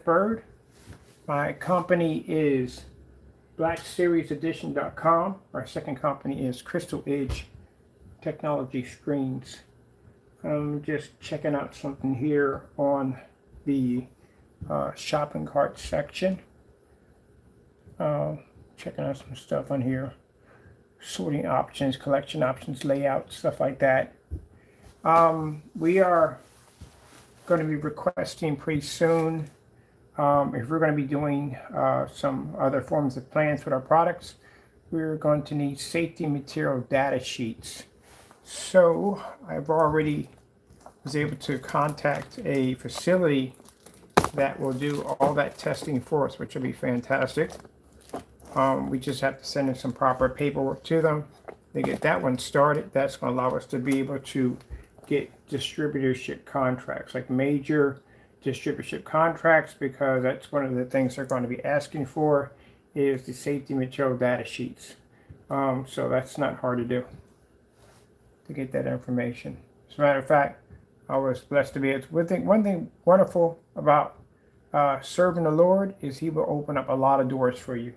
Bird. My company is blackseriesedition.com. Our second company is Crystal Edge Technology Screens. I'm just checking out something here on the shopping cart section. Checking out some stuff on here. Sorting options, collection options, layout, stuff like that. We are going to be requesting pretty soon if we're going to be doing some other forms of plans with our products. We're going to need safety material data sheets. So I've already was able to contact a facility that will do all that testing for us, which will be fantastic. We just have to send in some proper paperwork to them. They get that one started. That's going to allow us to be able to get distributorship contracts, like major distributorship contracts, because that's one of the things they're going to be asking for is the safety material data sheets. So that's not hard to do, to get that information. As a matter of fact, I was blessed to be able to. One thing wonderful about serving the Lord is He will open up a lot of doors for you.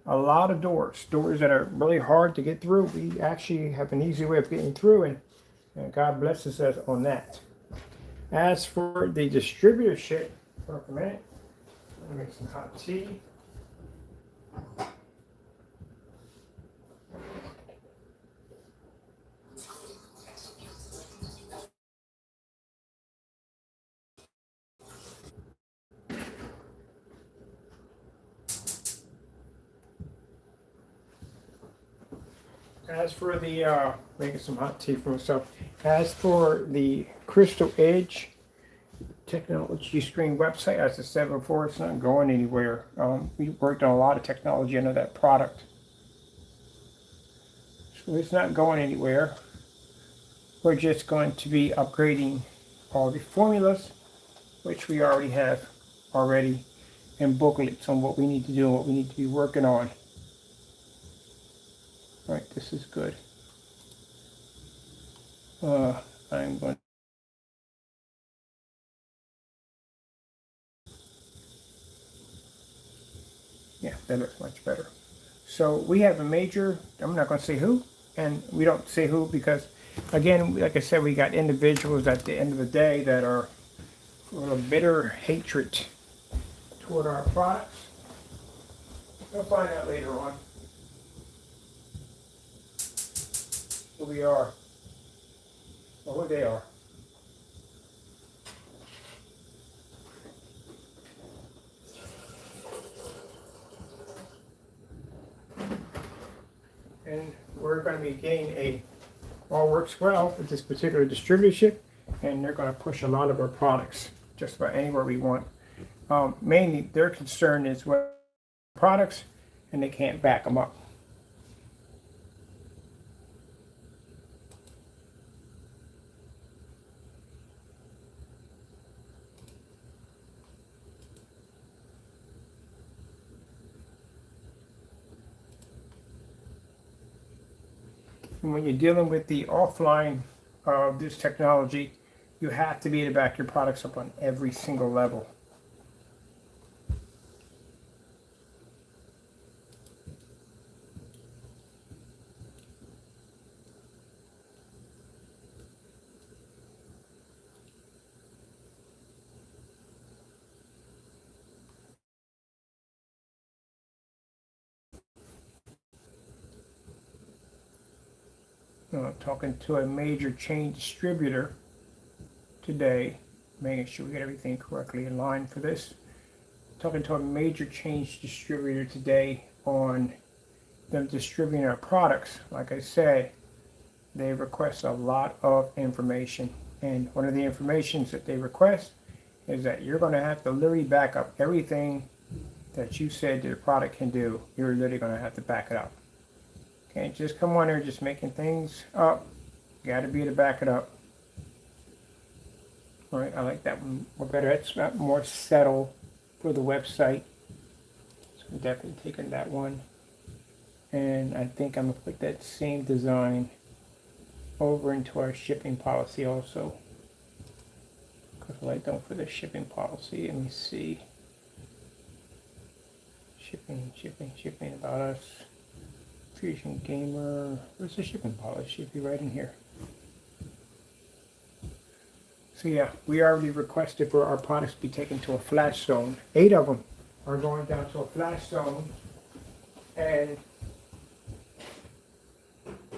A lot of doors that are really hard to get through. We actually have an easy way of getting through, and God blesses us on that. As for the distributorship, for a minute, let me make some hot tea. As for the, making some hot tea for myself. As for the Crystal Edge Technology Screen website, as I said before, it's not going anywhere. We worked on a lot of technology under that product. So it's not going anywhere. We're just going to be upgrading all the formulas, which we already have and booklets on what we need to do and what we need to be working on. All right, this is good. I'm going. Yeah, that looks much better. So we have a major, I'm not going to say who, and we don't say who because, again, like I said, we got individuals at the end of the day that are full of bitter hatred toward our products. We'll find out later on who we are or who they are. And we're going to be getting all works well with this particular distributorship, and they're going to push a lot of our products just about anywhere we want. Mainly their concern is what products, and they can't back them up. And when you're dealing with the offline of this technology, you have to be able to back your products up on every single level. Talking to a major chain distributor today, making sure we get everything correctly in line for this. Talking to a major chain distributor today on them distributing our products. Like I said, they request a lot of information, and one of the informations that they request is that you're going to have to literally back up everything that you said that the product can do. You're literally going to have to back it up. Can't just come on there just making things up. You got to be able to back it up. All right, I like that one more better. It's more settled for the website. So I'm definitely taking that one. And I think I'm going to put that same design over into our shipping policy also. Because I like them for the shipping policy. Let me see. Shipping about us. Fusion Gamer. Where's the shipping policy? Should be right in here. So yeah, we already requested for our products to be taken to a flash zone. 8 of them are going down to a flash zone. And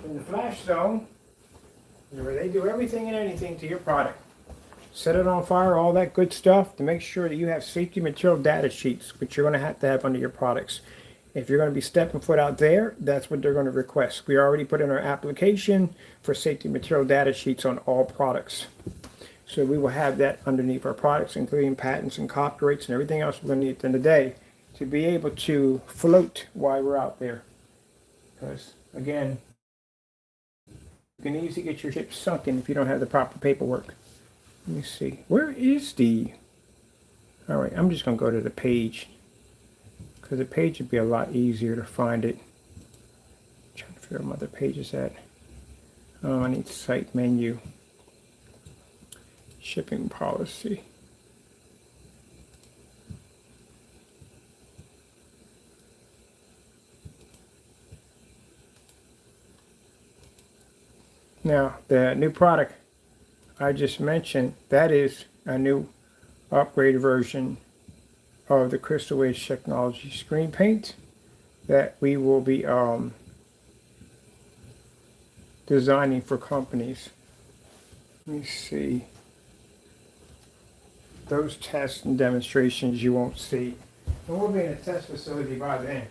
in the flash zone, where they do everything and anything to your product. Set it on fire, all that good stuff, to make sure that you have safety material data sheets, which you're going to have under your products. If you're going to be stepping foot out there, that's what they're going to request. We already put in our application for safety material data sheets on all products. So we will have that underneath our products, including patents and copyrights and everything else we're going to need at the end of the day to be able to float while we're out there. Because, again, you can easily get your ship sunken if you don't have the proper paperwork. Let me see. Where is the... All right, I'm just going to go to the page. Because the page would be a lot easier to find it. I'm trying to figure out where my other page is at. Oh, I need site menu. Shipping policy. Now, the new product I just mentioned, that is a new upgraded version of the Crystal Edge Technology screen paint that we will be designing for companies. Let me see. Those tests and demonstrations you won't see. And we'll be in a test facility by then.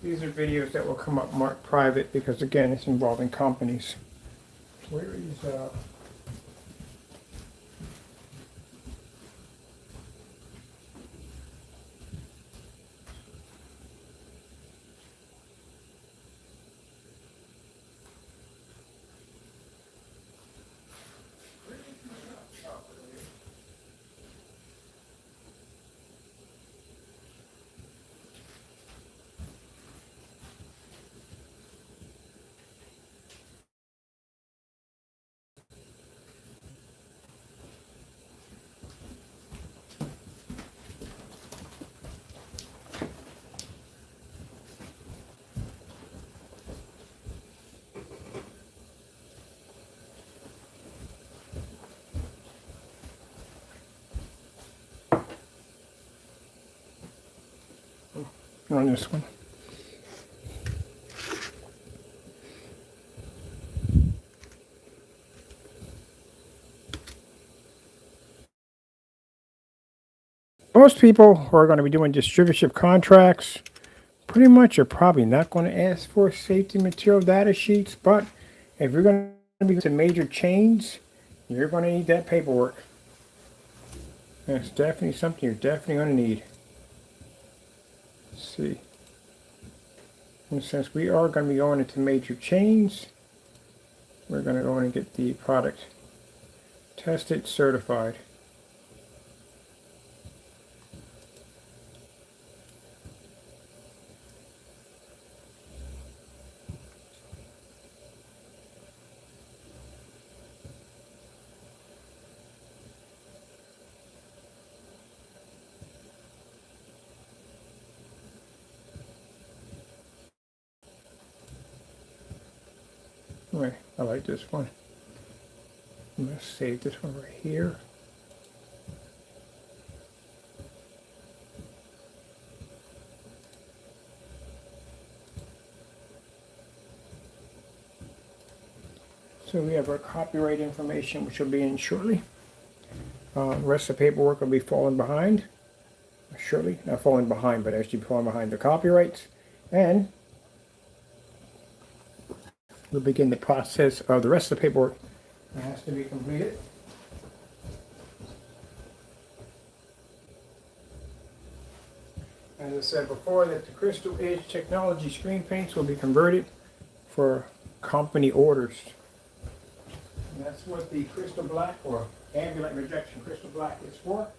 These are videos that will come up marked private because, again, it's involving companies. Where is on this one? Most people who are going to be doing distributorship contracts pretty much are probably not going to ask for safety material data sheets, but if you're going to be to major chains, you're going to need that paperwork. And it's definitely something you're definitely going to need. Let's see. And since we are going to be going into major chains, we're going to go in and get the product tested, certified. Anyway, I like this one. I'm going to save this one right here. So we have our copyright information, which will be in shortly. The rest of the paperwork will be falling behind. Shortly, not falling behind, but actually falling behind the copyrights. And we'll begin the process of the rest of the paperwork that has to be completed. As I said before, that the Crystal Edge Technology screen paints will be converted for company orders. And that's what the Crystal Black or ambient rejection Crystal Black is for.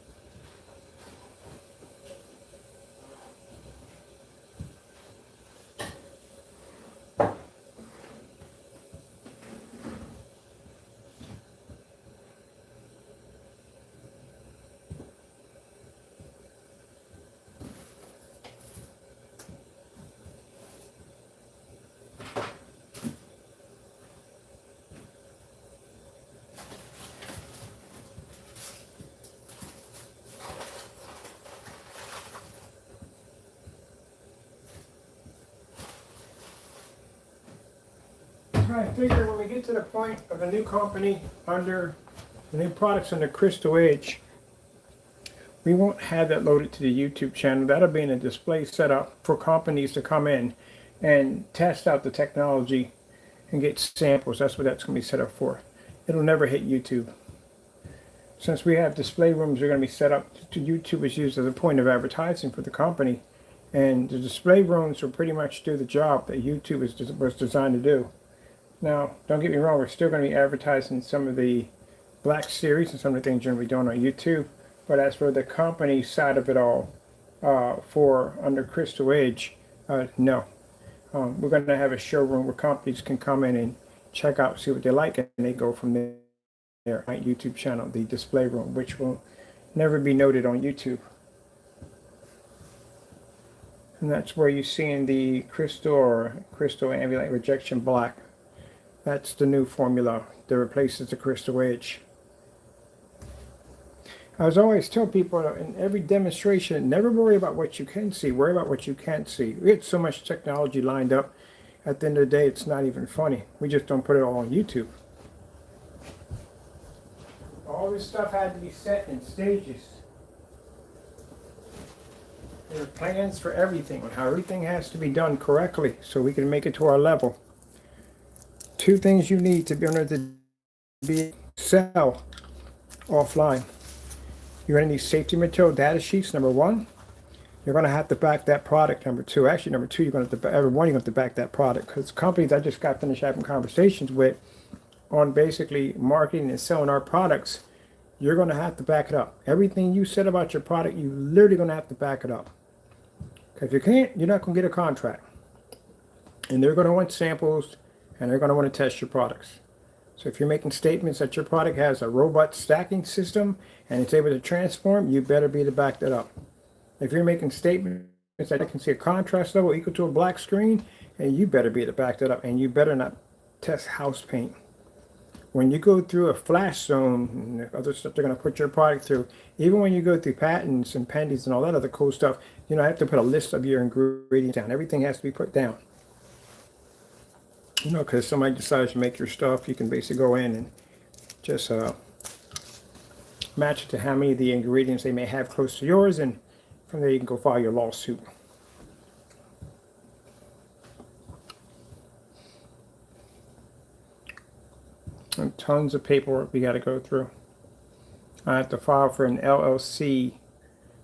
Yeah, I figure when we get to the point of the new company under the new products under Crystal Edge, we won't have that loaded to the YouTube channel. That'll be in a display setup for companies to come in and test out the technology and get samples. That's what that's going to be set up for. It'll never hit YouTube. Since we have display rooms, they're going to be set up to YouTube is used as a point of advertising for the company. And the display rooms will pretty much do the job that YouTube was designed to do. Now, don't get me wrong, we're still going to be advertising some of the Black series and some of the things you're going to be doing on YouTube. But as for the company side of it all, for under Crystal Edge, no. We're going to have a showroom where companies can come in and check out, see what they like, and they go from there. My YouTube channel, the display room, which will never be noted on YouTube. And that's where you're seeing the crystal or crystal ambient rejection black. That's the new formula that replaces the Crystal Edge. I was always tell people in every demonstration, never worry about what you can see, worry about what you can't see. We had so much technology lined up, at the end of the day, it's not even funny. We just don't put it all on YouTube. All this stuff had to be set in stages. There are plans for everything, on how everything has to be done correctly so we can make it to our level. Two things you need to be able to sell offline. You're going to need safety material data sheets, number one. You're going to have to back that product, number two. Actually, number two, you're going to have to, every one, you're going to have to back that product. Because companies I just got finished having conversations with on basically marketing and selling our products, you're going to have to back it up. Everything you said about your product, you're literally going to have to back it up. Because if you can't, you're not going to get a contract. And they're going to want samples, and they're going to want to test your products. So if you're making statements that your product has a robot stacking system and it's able to transform, you better be to back that up. If you're making statements that I can see a contrast level equal to a black screen, and you better be to back that up, and you better not test house paint. When you go through a flash zone and other stuff they're going to put your product through, even when you go through patents and pendies and all that other cool stuff, you know, I have to put a list of your ingredients down. Everything has to be put down. You know, because somebody decides to make your stuff, you can basically go in and just match it to how many of the ingredients they may have close to yours, and from there you can go file your lawsuit. And tons of paperwork we got to go through. I have to file for an LLC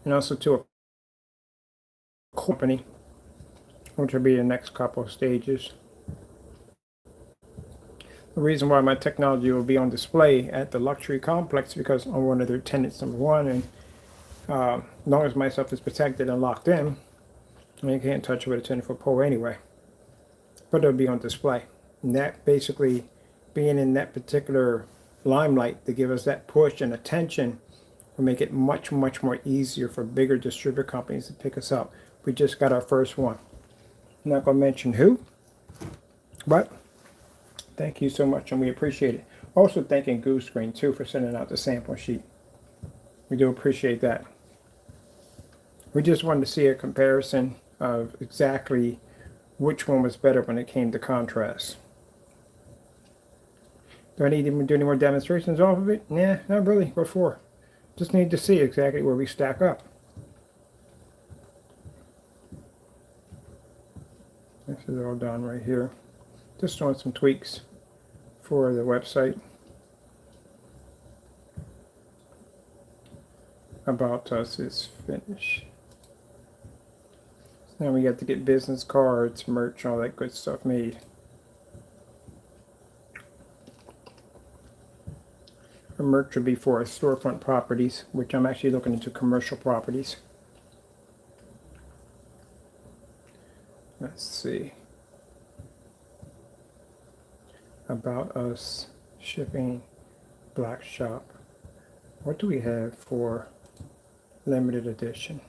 and also to a company, which will be the next couple of stages. The reason why my technology will be on display at the luxury complex because I'm one of their tenants, number one, and as long as my stuff is protected and locked in, you can't touch it with a 10-foot pole anyway. But it'll be on display. And that basically being in that particular limelight to give us that push and attention will make it much, much more easier for bigger distributor companies to pick us up. We just got our first one. I'm not going to mention who, but thank you so much, and we appreciate it. Also thanking Goose Green, too, for sending out the sample sheet. We do appreciate that. We just wanted to see a comparison of exactly which one was better when it came to contrast. Do I need to do any more demonstrations off of it? Nah, not really. What for? Just need to see exactly where we stack up. This is all done right here. Just doing some tweaks for the website. About Us is finished. So now we got to get business cards, merch, all that good stuff made. Our merch would be for our storefront properties, which I'm actually looking into commercial properties. Let's see. About Us, shipping, black shop. What do we have for limited edition?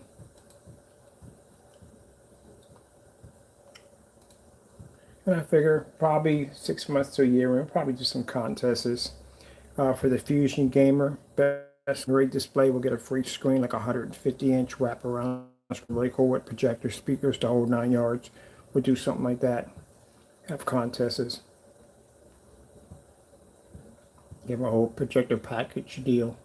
And I figure probably 6 months to a year, we'll probably do some contests. For the Fusion Gamer, best great display, we'll get a free screen, like a 150-inch wraparound. It's really cool with projector speakers, the whole 9 yards. We'll do something like that. Have contests. Give a whole projector package deal.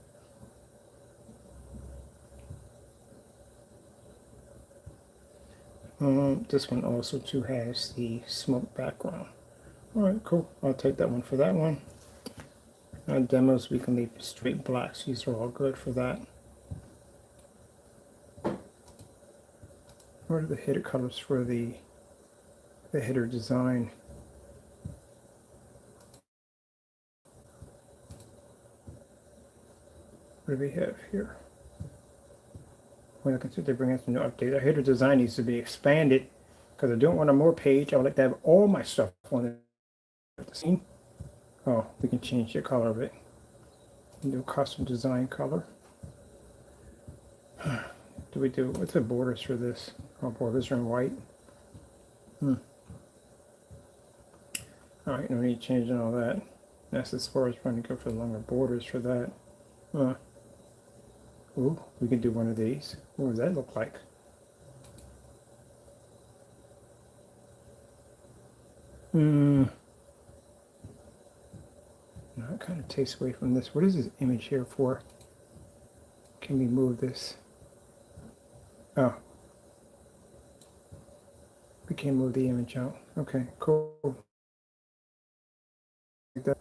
This one also too has the smoke background. All right, cool. I'll take that one for that one. Demos we can leave straight blacks. These are all good for that. What are the header colors for the header design? What do we have here? Well, I consider they bring out some new updates. Our header design needs to be expanded because I don't want a more page. I would like to have all my stuff on the scene. Oh, we can change the color of it. Do custom design color. What's the borders for this? Oh, borders are in white. All right, no need to change all that. That's as far as trying to go for the longer borders for that. Ooh, we can do one of these. What does that look like? No, it kind of takes away from this. What is this image here for? Can we move this? Oh. We can move the image out. Okay, cool. Like that.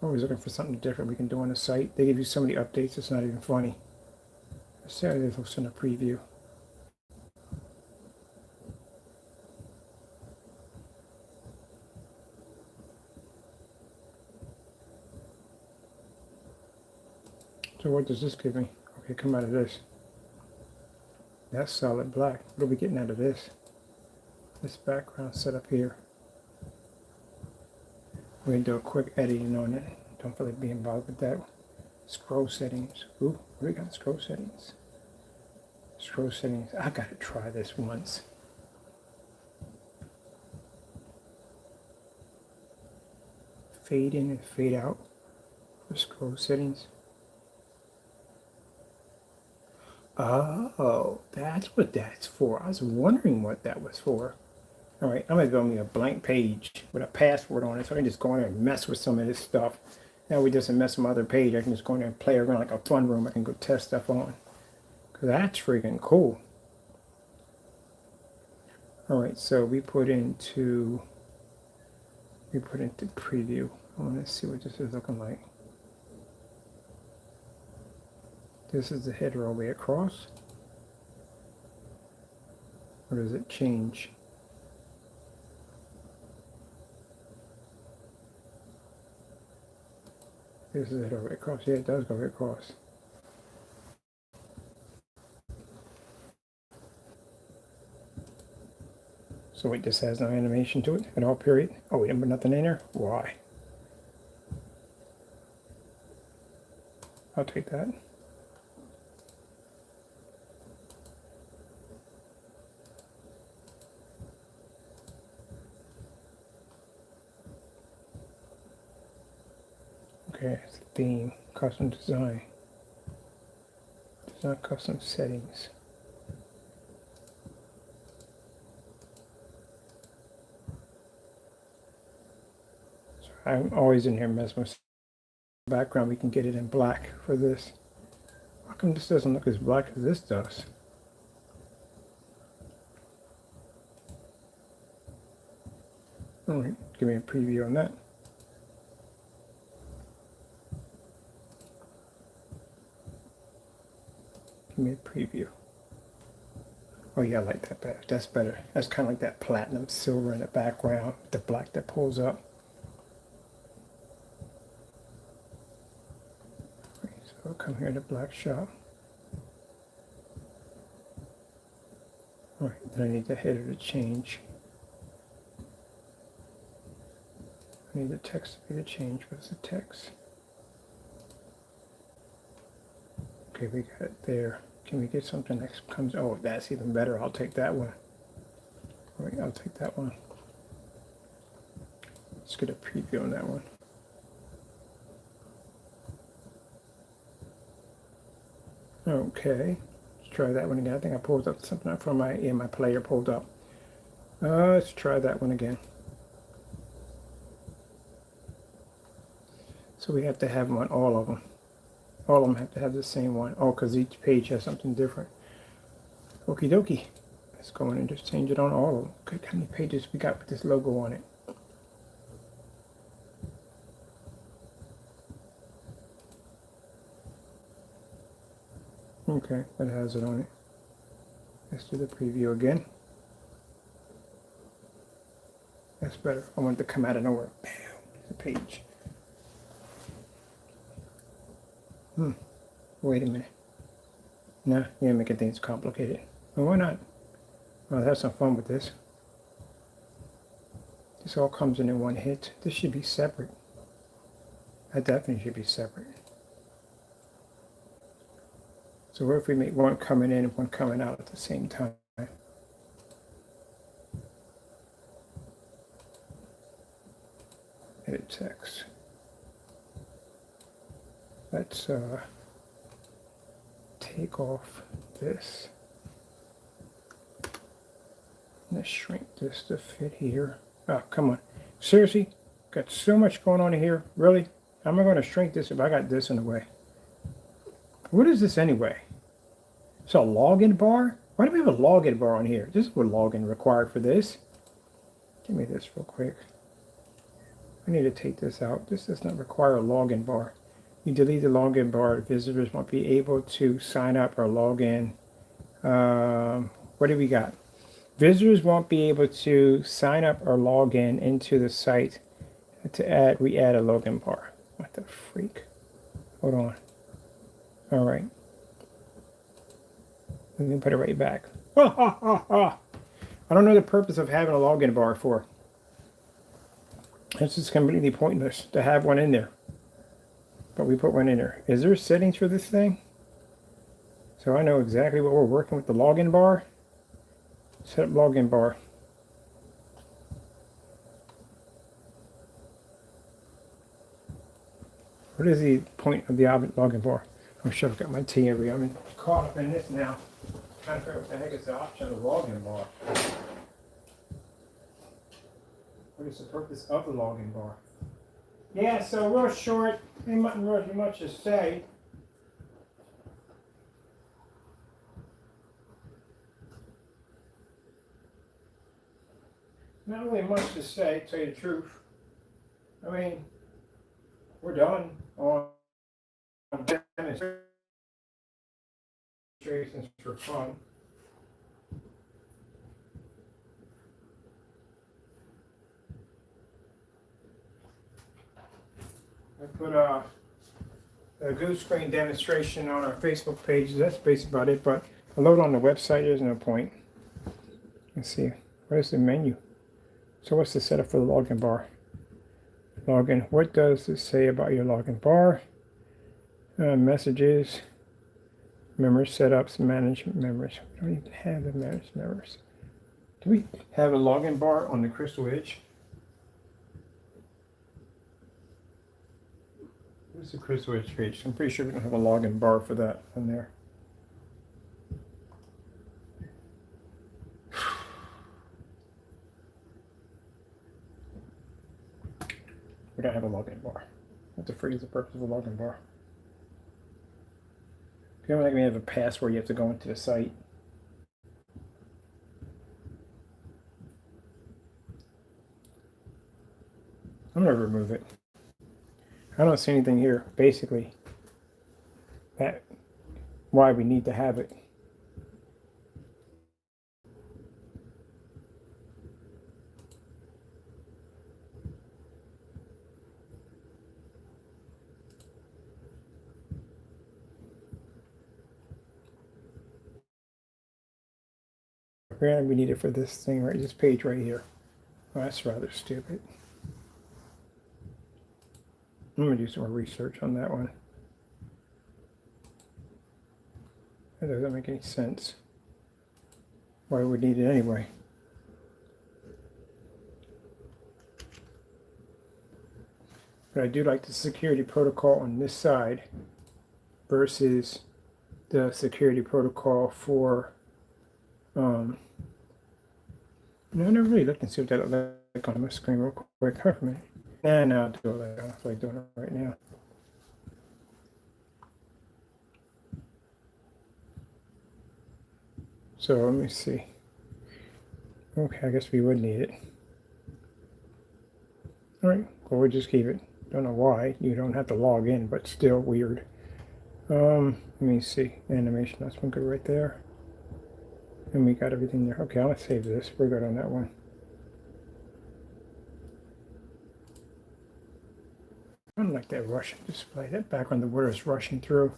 Always looking for something different we can do on the site. They give you so many updates, it's not even funny. Let's see how this looks in a preview. So what does this give me? Okay, come out of this. That's solid black. What are we getting out of this? This background set up here. We're going to do a quick editing on it. Don't feel like being bothered with that. Scroll settings. Ooh, we got scroll settings. Scroll settings. I got to try this once. Fade in and fade out for scroll settings. Oh, that's what that's for. I was wondering what that was for. All right, I'm going to go me a blank page with a password on it so I can just go in there and mess with some of this stuff. Now we just mess with my other page. I can just go in there and play around like a fun room. I can go test stuff on. Because that's freaking cool. All right, so we put into preview. I want to see what this is looking like. This is the header all the way across. Or does it change? This is it all the way across. Yeah, it does go right across. So wait, this has no animation to it at all, period? Oh, we didn't put nothing in there? Why? I'll take that. Okay, it's theme, custom design. It's not custom settings. So I'm always in here messing with the background. We can get it in black for this. How come this doesn't look as black as this does? All right, give me a preview on that. Give me a preview. Oh yeah, I like that better. That's better. That's kind of like that platinum silver in the background, the black that pulls up. Okay, so I'll come here to black shop. All right, then I need the header to change. I need the text to be the change. What's the text? Okay, we got it there. Can we get something that comes? Oh, that's even better. I'll take that one. All right, I'll take that one. Let's get a preview on that one. Okay, let's try that one again. I think I pulled up something up from my player pulled up. Let's try that one again. So we have to have them on all of them. All of them have to have the same one. Oh, because each page has something different. Okie dokie. Let's go in and just change it on all of them. Good, how many pages we got with this logo on it? Okay, that has it on it. Let's do the preview again. That's better. I want it to come out of nowhere. Bam, the page. Wait a minute. Nah, you're making things complicated. Well, why not? Well, have some fun with this. This all comes in one hit. This should be separate. That definitely should be separate. So what if we make one coming in and one coming out at the same time? Edit text. Let's take off this. Let's shrink this to fit here. Oh, come on. Seriously? Got so much going on here. Really? How am I going to shrink this if I got this in the way? What is this anyway? It's a login bar? Why do we have a login bar on here? This is what login required for this. Give me this real quick. I need to take this out. This does not require a login bar. You delete the login bar. Visitors won't be able to sign up or log in. What do we got? Visitors won't be able to sign up or log in into the site to add. We add a login bar. What the freak? Hold on. All right. We can put it right back. I don't know the purpose of having a login bar for. It's just completely pointless to have one in there. But we put one in there. Is there settings for this thing? So I know exactly what we're working with the login bar. Set up login bar. What is the point of the login bar? I'm sure I've got my T every. I'm caught up in this now. Trying to figure out what the heck is the option of the login bar. What is the purpose of the login bar? Yeah, so real short, nothing really much to say. Not really much to say, to tell you the truth. I mean, we're done on demonstrations for fun. I put a Goose Screen demonstration on our Facebook page. That's basically about it, but a load on the website, there's no point. Let's see, where's the menu? So what's the setup for the login bar? Login, what does it say about your login bar? Messages, members, setups, management members. We don't even have the managed members. Do we have a login bar on the Crystal Edge? Where's the Crystal Edge page? I'm pretty sure we don't have a login bar for that on there. We don't have a login bar. What the freak is the purpose of a login bar? If you don't like me have a password, you have to go into the site. I'm going to remove it. I don't see anything here, basically, that why we need to have it. Apparently we need it for this thing, right? This page right here. Oh, that's rather stupid. I'm going to do some more research on that one. That doesn't make any sense. Why would we need it anyway? But I do like the security protocol on this side versus the security protocol for no, I never really looked and see what that looked like on my screen real quick. Hold on a minute. And I'll do it later. I don't feel like doing it right now. So let me see. Okay, I guess we would need it. All right, well, we'll just keep it. Don't know why. You don't have to log in, but still weird. Let me see. Animation, that's one good right there. And we got everything there. Okay, I'm gonna save this. We're good on that one. I don't like that Russian display. That background, the water is rushing through. I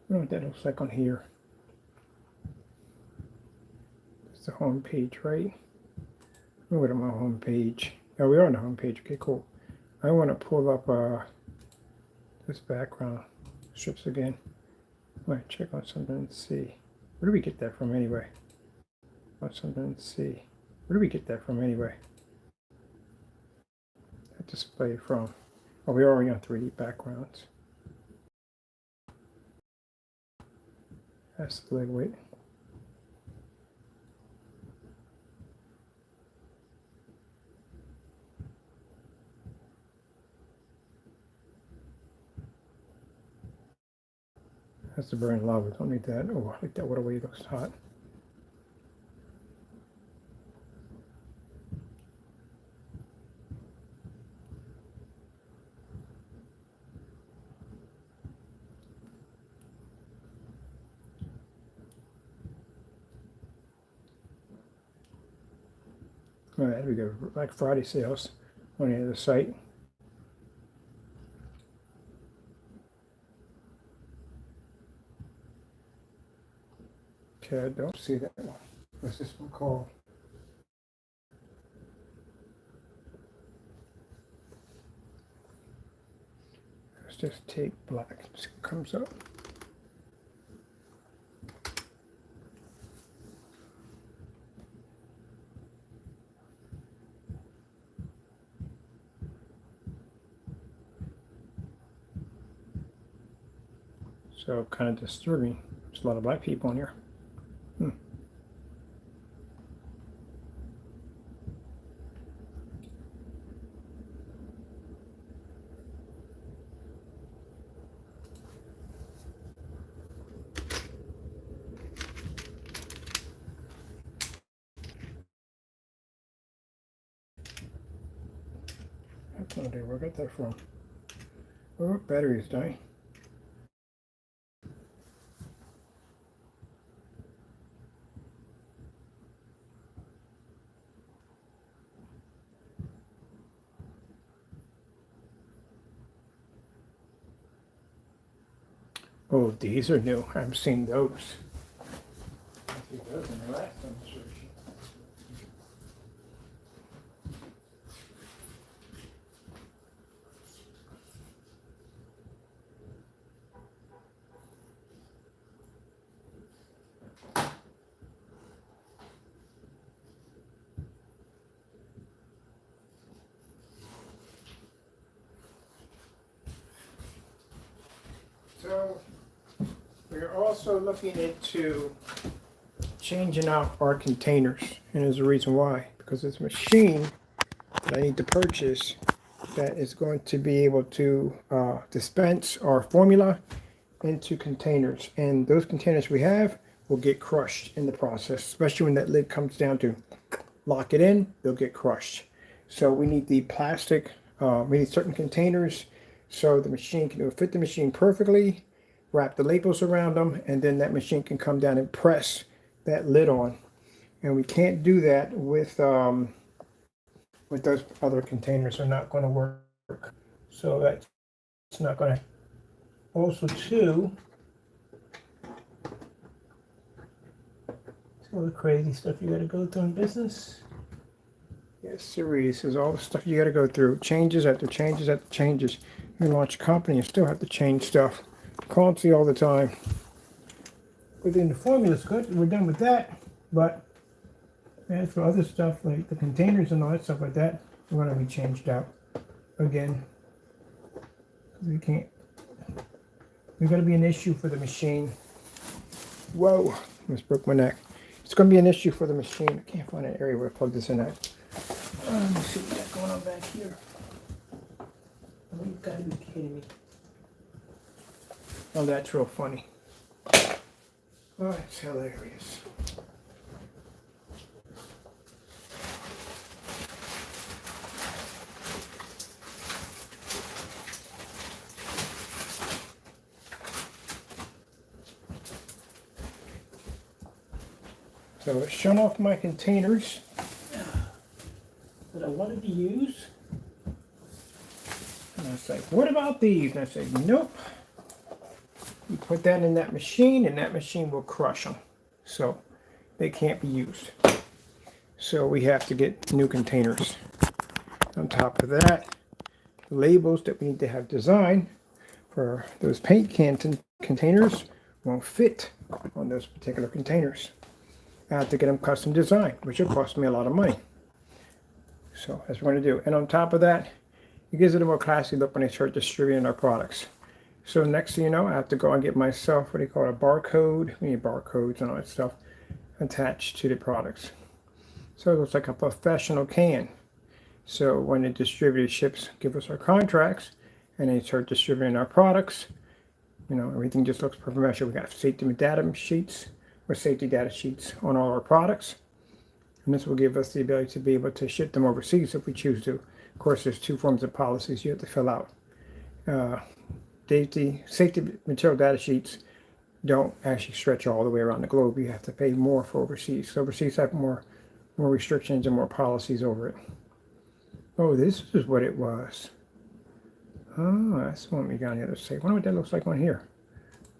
don't know what that looks like on here. It's the home page, right? We'll go to my home page. Oh, we're on the home page. Okay, cool. I want to pull up this background strips again. I want to check on something and see. Where do we get that from anyway? Want something and see. Where do we get that from anyway? That display from. Oh, we're already on 3D backgrounds. That's the leg weight. That's the burning lava. Don't need that. Oh, I like that water weight. Looks hot. All right, we go. Black Friday sales on the other site. Okay, I don't see that one. What's this one called? Let's just take black. It comes up. So kind of disturbing. There's a lot of black people in here. That's no idea where I got that from. Oh, battery's dying. Oh, these are new. I haven't seen those. I see those in the last demonstration. So we're also looking into changing out our containers, and there's a reason why. Because it's a machine that I need to purchase that is going to be able to dispense our formula into containers, and those containers we have will get crushed in the process, especially when that lid comes down to lock it in, they'll get crushed. So we need the plastic, we need certain containers so the machine can fit the machine perfectly, wrap the labels around them, and then that machine can come down and press that lid on. And we can't do that with those other containers. Are not going to work. So that's not going to. Also, too, all the crazy stuff you got to go through in business. Yes, series is all the stuff you got to go through. Changes after changes after changes. You launch a company and still have to change stuff constantly all the time. Within the formula is good. We're done with that. But as for other stuff like the containers and all that stuff like that, we're going to be changed out again. We can't. We're going to be an issue for the machine. Whoa, almost broke my neck. It's going to be an issue for the machine. I can't find an area where to plug this in at. Let me see what we got going on back here. Oh, you've got to be kidding me. Oh, that's real funny. Oh, it's hilarious. So it's shut off my containers that I wanted to use. And I was like, what about these? And I said, nope. You put that in that machine and that machine will crush them. So they can't be used. So we have to get new containers. On top of that, the labels that we need to have designed for those paint can containers won't fit on those particular containers. I have to get them custom designed, which will cost me a lot of money. So that's what we're going to do. And on top of that, it gives it a more classy look when they start distributing our products. So next thing you know, I have to go and get myself what do you call it, a barcode. We need barcodes and all that stuff attached to the products. So it looks like a professional can. So when the distributor ships, give us our contracts, and they start distributing our products, you know, everything just looks professional. We got safety data sheets or safety data sheets on all our products. And this will give us the ability to be able to ship them overseas if we choose to. Of course, there's two forms of policies you have to fill out. Safety material data sheets don't actually stretch all the way around the globe. You have to pay more for overseas. So overseas have more restrictions and more policies over it. Oh, this is what it was. Oh, that's the one we got on the other side. I wonder what that looks like on here.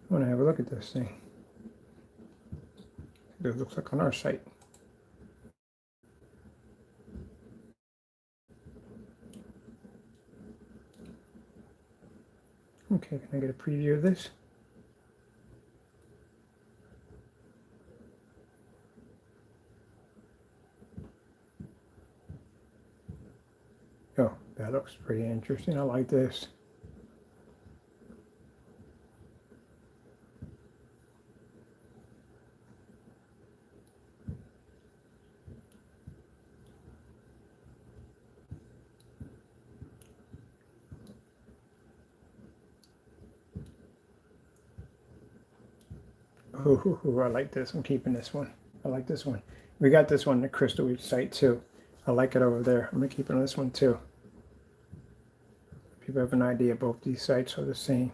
I want to have a look at this thing. It looks like on our site. Okay, can I get a preview of this? Oh, that looks pretty interesting. I like this. Oh, I like this. I'm keeping this one. I like this one. We got this one on the Crystal site too. I like it over there. I'm going to keep it on this one too. People have an idea, both these sites are the same.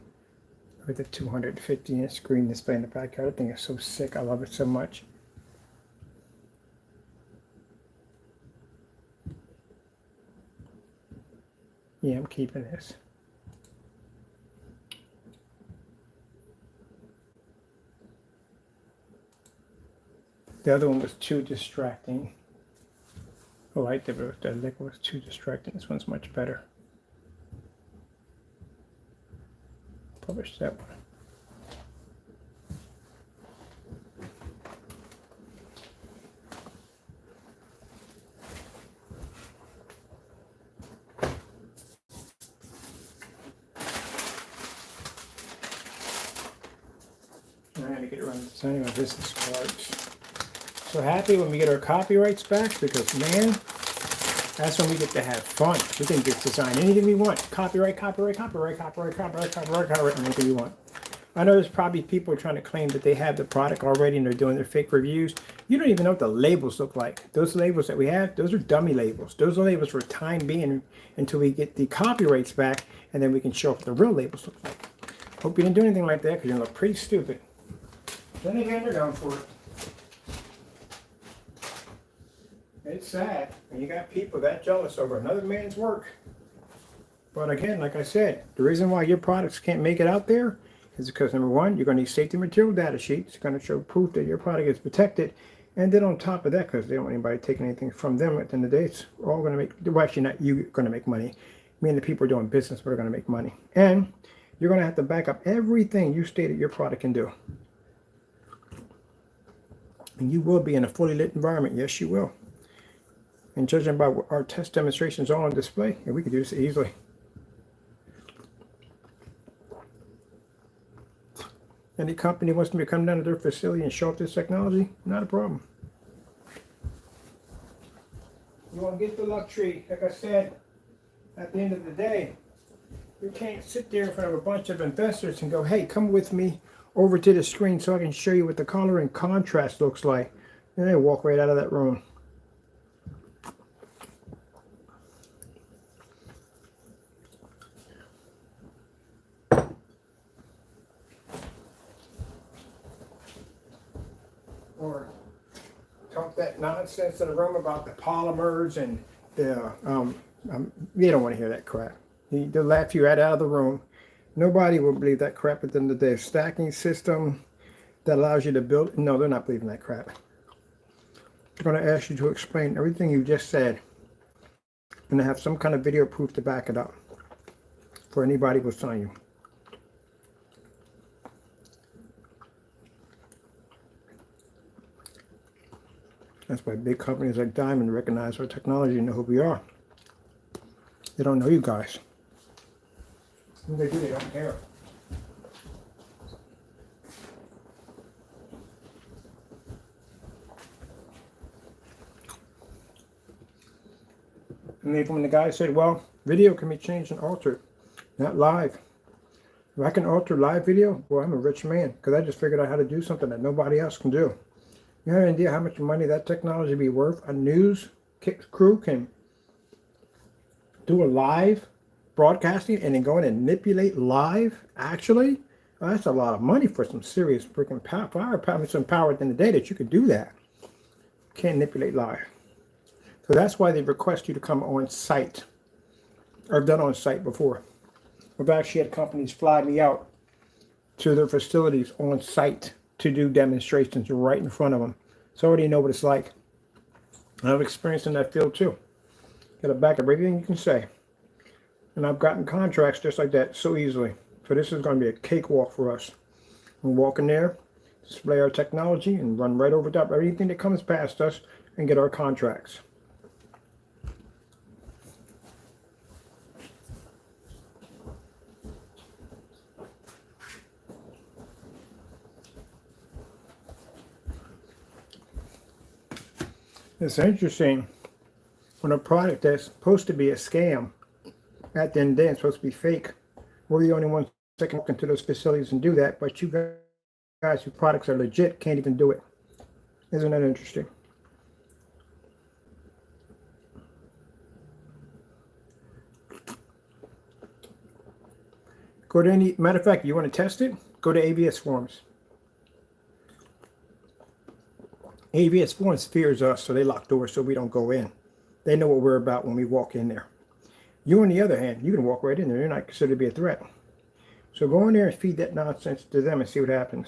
With the 250-inch screen display in the backyard. I think it's so sick. I love it so much. Yeah, I'm keeping this. The other one was too distracting. I liked it, but the liquid was too distracting. This one's much better. Publish that one. I had to get around to designing my business cards. So happy when we get our copyrights back, because man, that's when we get to have fun. We can just design anything we want. Copyright, anything we want. I know there's probably people trying to claim that they have the product already and they're doing their fake reviews. You don't even know what the labels look like. Those labels that we have, those are dummy labels. Those are labels for time being until we get the copyrights back, and then we can show what the real labels look like. Hope you didn't do anything like that, because you're going to look pretty stupid. Then again, they're going for it. It's sad when you got people that jealous over another man's work. But again, like I said, the reason why your products can't make it out there is because, number one, you're going to need safety material data sheets. It's going to show proof that your product is protected. And then on top of that, because they don't want anybody taking anything from them, at the end of the day, it's all going to make, well, actually not you going to make money. Me and the people are doing business, we're going to make money. And you're going to have to back up everything you stated your product can do. And you will be in a fully lit environment. Yes, you will. And judging by what our test demonstrations are on display, and we can do this easily. Any company wants me to come down to their facility and show off this technology, not a problem. You want to get the luxury, like I said, at the end of the day, You can't sit there in front of a bunch of investors and go, hey, come with me over to the screen so I can show you what the color and contrast looks like. And they walk right out of that room. Or talk that nonsense in the room about the polymers and the, you don't want to hear that crap. They'll laugh you right out of the room. Nobody will believe that crap at the end of the day. Stacking system that allows you to build. No, they're not believing that crap. They're going to ask you to explain everything you just said and to have some kind of video proof to back it up for anybody who will sign you. That's why big companies like Diamond recognize our technology and know who we are. They don't know you guys. When they do, they don't care. And then when the guy said, well, video can be changed and altered, not live. If I can alter live video, well, I'm a rich man because I just figured out how to do something that nobody else can do. You have any idea how much money that technology would be worth? A news crew can do a live broadcasting and then go in and manipulate live, actually? Well, that's a lot of money for some serious freaking power, some power at the end of the day that you could do that. Can't manipulate live. So that's why they request you to come on site. I've done on site before. I've actually had companies fly me out to their facilities on site to do demonstrations right in front of them. So I already know what it's like. And I've experienced in that field too. Got to back up everything you can say. And I've gotten contracts just like that so easily. So this is going to be a cakewalk for us. We'll walk in there, display our technology, and run right over top everything that comes past us and get our contracts. It's interesting when a product that's supposed to be a scam, at the end of the day, it's supposed to be fake. We're the only ones that can walk into those facilities and do that, but you guys whose products are legit can't even do it. Isn't that interesting? Go to any, matter of fact, you want to test it? Go to ABS Forums. ABS Forums fears us, so they lock doors so we don't go in. They know what we're about when we walk in there. You, on the other hand, you can walk right in there. You're not considered to be a threat. So go in there and feed that nonsense to them and see what happens.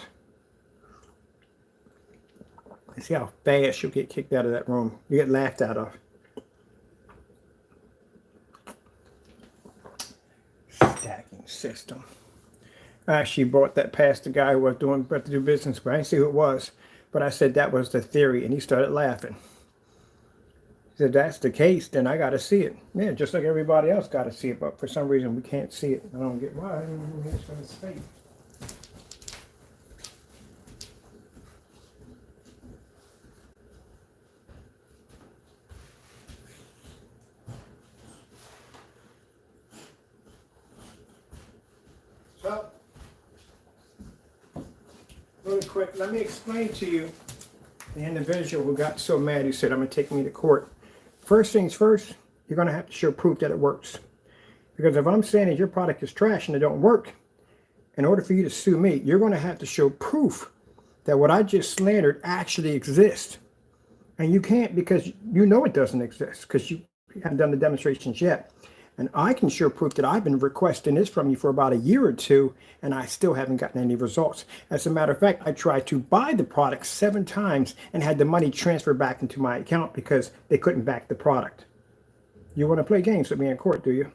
And see how fast you'll get kicked out of that room. You get laughed out of. Stacking system. I actually brought that past the guy who was about to do business, but I didn't see who it was. But I said that was the theory, and he started laughing. He said, that's the case, then I got to see it. Yeah, just like everybody else got to see it, but for some reason we can't see it. I don't get why. I don't know what it's going to say. So, really quick, let me explain to you the individual who got so mad he said, I'm going to take me to court. First things first, you're going to have to show proof that it works. Because if I'm saying that your product is trash and it don't work, in order for you to sue me, you're going to have to show proof that what I just slandered actually exists. And you can't because you know it doesn't exist because you haven't done the demonstrations yet. And I can show proof that I've been requesting this from you for about a year or two, and I still haven't gotten any results. As a matter of fact, I tried to buy the product 7 times and had the money transferred back into my account because they couldn't back the product. You want to play games with me in court, do you?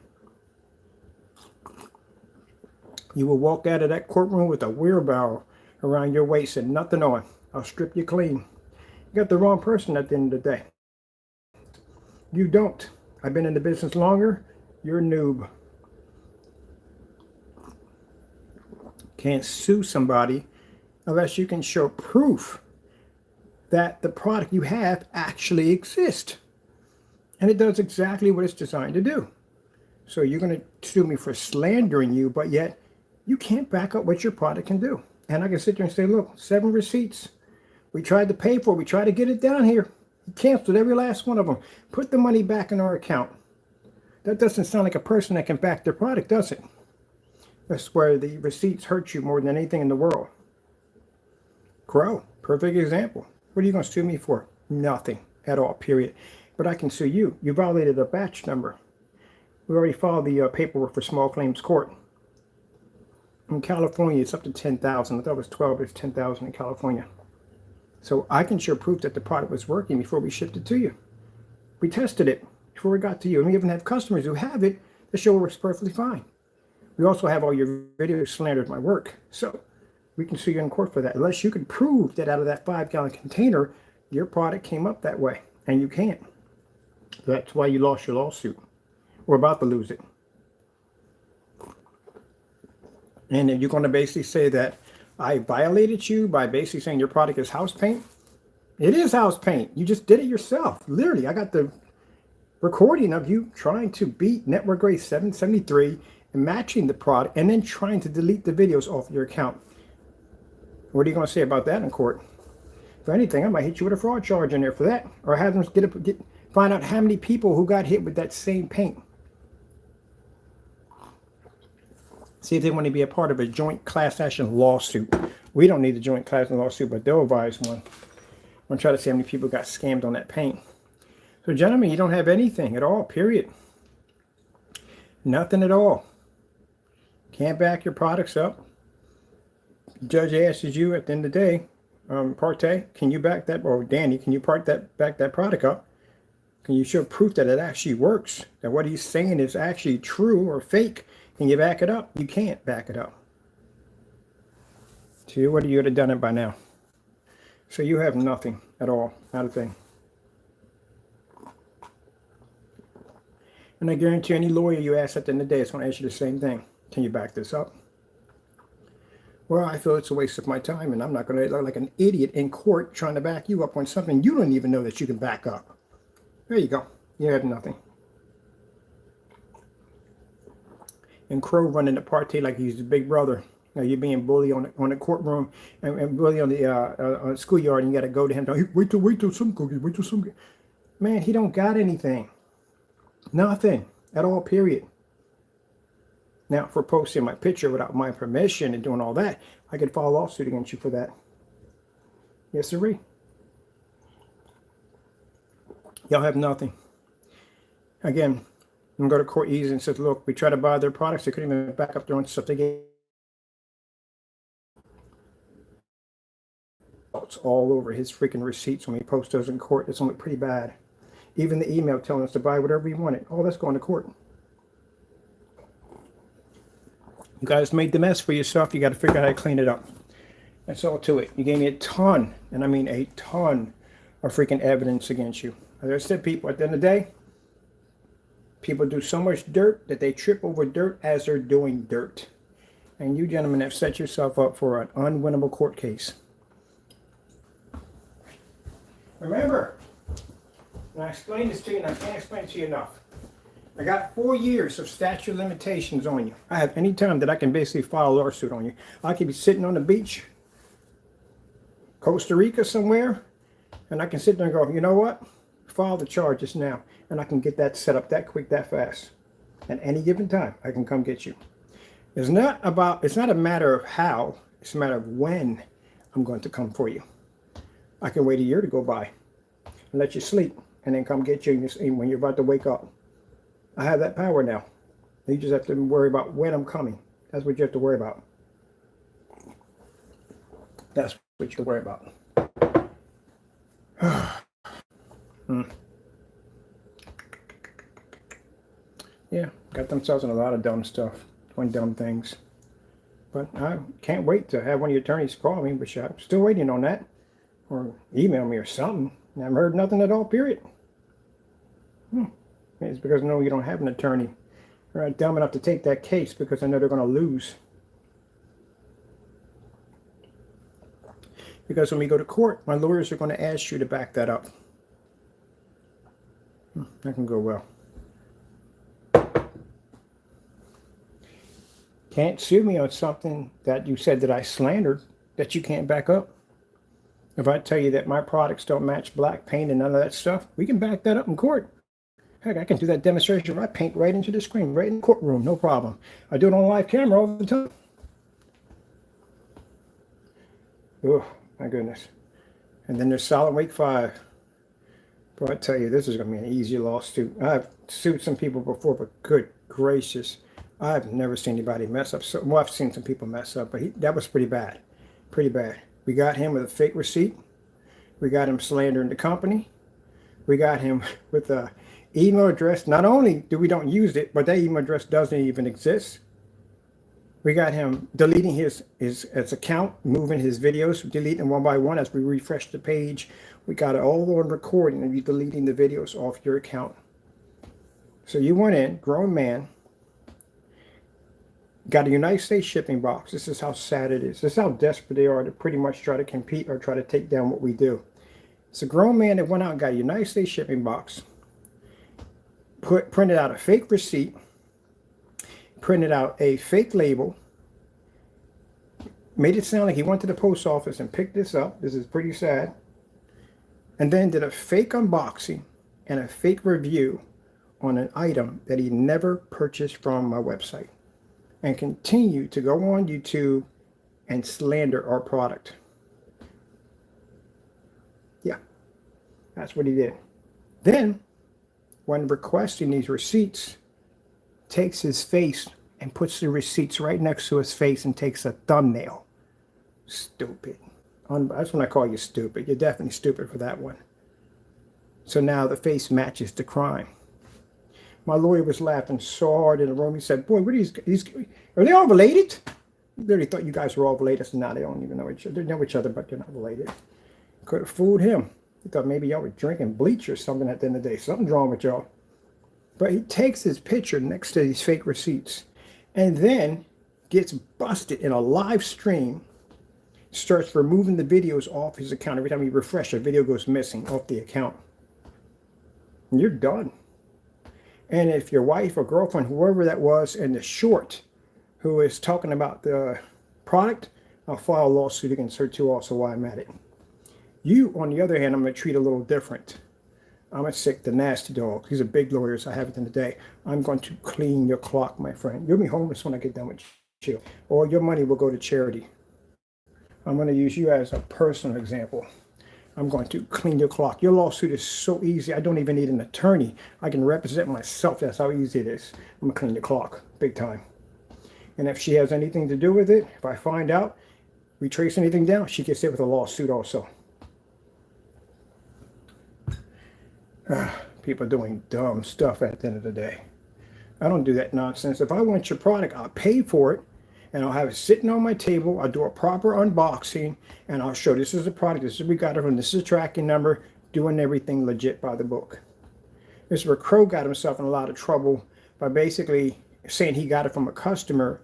You will walk out of that courtroom with a wheelbarrow around your waist and nothing on. I'll strip you clean. You got the wrong person at the end of the day. You don't. I've been in the business longer. You're a noob. Can't sue somebody unless you can show proof that the product you have actually exists. And it does exactly what it's designed to do. So you're going to sue me for slandering you, but yet you can't back up what your product can do. And I can sit there and say, look, 7 receipts. We tried to pay for it. We tried to get it down here. You canceled every last one of them. Put the money back in our account. That doesn't sound like a person that can back their product, does it? That's where the receipts hurt you more than anything in the world. Crow, perfect example. What are you going to sue me for? Nothing at all, period. But I can sue you. You violated a batch number. We already filed the paperwork for small claims court. In California, it's up to 10,000. I thought it was 12, but it's 10,000 in California. So I can show proof that the product was working before we shipped it to you. We tested it before it got to you. And we even have customers who have it that show it works perfectly fine. We also have all your videos slandered my work. So we can sue you in court for that. Unless you can prove that out of that 5-gallon container, your product came up that way. And you can't. That's why you lost your lawsuit. We're about to lose it. And then you're going to basically say that I violated you by basically saying your product is house paint. It is house paint. You just did it yourself. Literally, I got the recording of you trying to beat Network Grade 773 and matching the product and then trying to delete the videos off your account. What are you going to say about that in court? If anything, I might hit you with a fraud charge in there for that. Or have them find out how many people who got hit with that same paint. See if they want to be a part of a joint class action lawsuit. We don't need a joint class action lawsuit, but they'll advise one. I'm going to try to see how many people got scammed on that paint. So, gentlemen, you don't have anything at all, period. Nothing at all. Can't back your products up. The judge asks you at the end of the day, Parte, can you back that, or Danny, can you back that product up? Can you show proof that it actually works? That what he's saying is actually true or fake? Can you back it up? You can't back it up. So you would have done it by now. So you have nothing at all, not a thing. And I guarantee any lawyer you ask at the end of the day is going to ask you the same thing. Can you back this up? Well, I feel it's a waste of my time, and I'm not going to look like an idiot in court trying to back you up on something you don't even know that you can back up. There you go. You have nothing. And Crow running the party like he's the big brother. Now you're being bullied on the courtroom and bullied on the schoolyard, and you got to go to him. Hey, wait till some cookies. Wait till some. Man, he don't got anything. Nothing at all. Period. Now, for posting my picture without my permission and doing all that, I could file a lawsuit against you for that. Yes, sirree. Y'all have nothing. Again, I'm going to go to court easy and says, look, we try to buy their products. They couldn't even back up their own stuff. They get it's all over his freaking receipts when we post those in court. It's only pretty bad. Even the email telling us to buy whatever we wanted. Oh, that's going to court. You guys made the mess for yourself. You got to figure out how to clean it up. That's all to it. You gave me a ton, and I mean a ton, of freaking evidence against you. As I said, people, at the end of the day, people do so much dirt that they trip over dirt as they're doing dirt. And you gentlemen have set yourself up for an unwinnable court case. Remember, and I explained this to you, and I can't explain it to you enough. I got 4 years of statute of limitations on you. I have any time that I can basically file a lawsuit on you. I could be sitting on the beach, Costa Rica somewhere, and I can sit there and go, you know what? File the charges now. And I can get that set up that quick, that fast. At any given time, I can come get you. It's not a matter of how, it's a matter of when I'm going to come for you. I can wait a year to go by and let you sleep and then come get you when you're about to wake up. I have that power now. You just have to worry about when I'm coming. That's what you have to worry about. That's what you can worry about. Yeah, got themselves in a lot of dumb stuff, doing dumb things. But I can't wait to have one of your attorneys call me, but I'm still waiting on that. Or email me or something. I haven't heard nothing at all, period. It's because I know you don't have an attorney. You're not dumb enough to take that case because I know they're going to lose. Because when we go to court, my lawyers are going to ask you to back that up. That can go well. can't sue me on something that you said that I slandered that you can't back up. If I tell you that my products don't match black paint and none of that stuff, we can back that up in court. Heck, I can do that demonstration where I paint right into the screen, right in the courtroom, no problem. I do it on live camera all the time. Oh, my goodness. And then there's Solid Wake 5. Boy, I tell you, this is going to be an easy lawsuit. I've sued some people before, but good gracious, I've never seen anybody mess up. So, well, I've seen some people mess up, but that was pretty bad. Pretty bad. We got him with a fake receipt. We got him slandering the company. We got him with a email address. Not only do we don't use it, but that email address doesn't even exist. We got him deleting his account, moving his videos, deleting them one by one as we refresh the page. We got it all on recording and you deleting the videos off your account. So you went in, grown man, got a United States shipping box. This is how sad it is. This is how desperate they are to pretty much try to compete or try to take down what we do. It's a grown man that went out and got a United States shipping box, printed out a fake receipt, printed out a fake label, made it sound like he went to the post office and picked this up. This is pretty sad. And then did a fake unboxing and a fake review on an item that he never purchased from my website, and continue to go on YouTube and slander our product. Yeah, that's what he did. Then, when requesting these receipts, takes his face and puts the receipts right next to his face and takes a thumbnail. Stupid. That's when I call you stupid. You're definitely stupid for that one. So now the face matches the crime. My lawyer was laughing so hard in the room. He said, boy, what are these are they all related? I really thought you guys were all related. So now they don't even know each other. They know each other, but they're not related. Could have fooled him. He thought maybe y'all were drinking bleach or something at the end of the day. Something's wrong with y'all. But he takes his picture next to these fake receipts and then gets busted in a live stream, starts removing the videos off his account. Every time you refresh, a video goes missing off the account. And you're done. And if your wife or girlfriend, whoever that was in the short, who is talking about the product, I'll file a lawsuit against her too also while I'm at it. You, on the other hand, I'm going to treat a little different. I'm going to sick the nasty dog. These are big lawyers. I have it in the day. I'm going to clean your clock, my friend. You'll be homeless when I get done with you. Or your money will go to charity. I'm going to use you as a personal example. I'm going to clean your clock. Your lawsuit is so easy. I don't even need an attorney. I can represent myself. That's how easy it is. I'm going to clean your clock. Big time. And if she has anything to do with it, if I find out, we trace anything down, she gets hit with a lawsuit also. People doing dumb stuff at the end of the day. I don't do that nonsense. If I want your product, I'll pay for it, and I'll have it sitting on my table. I'll do a proper unboxing, and I'll show this is the product. This is we got it from. This is a tracking number. Doing everything legit by the book. This is where Crow got himself in a lot of trouble by basically saying he got it from a customer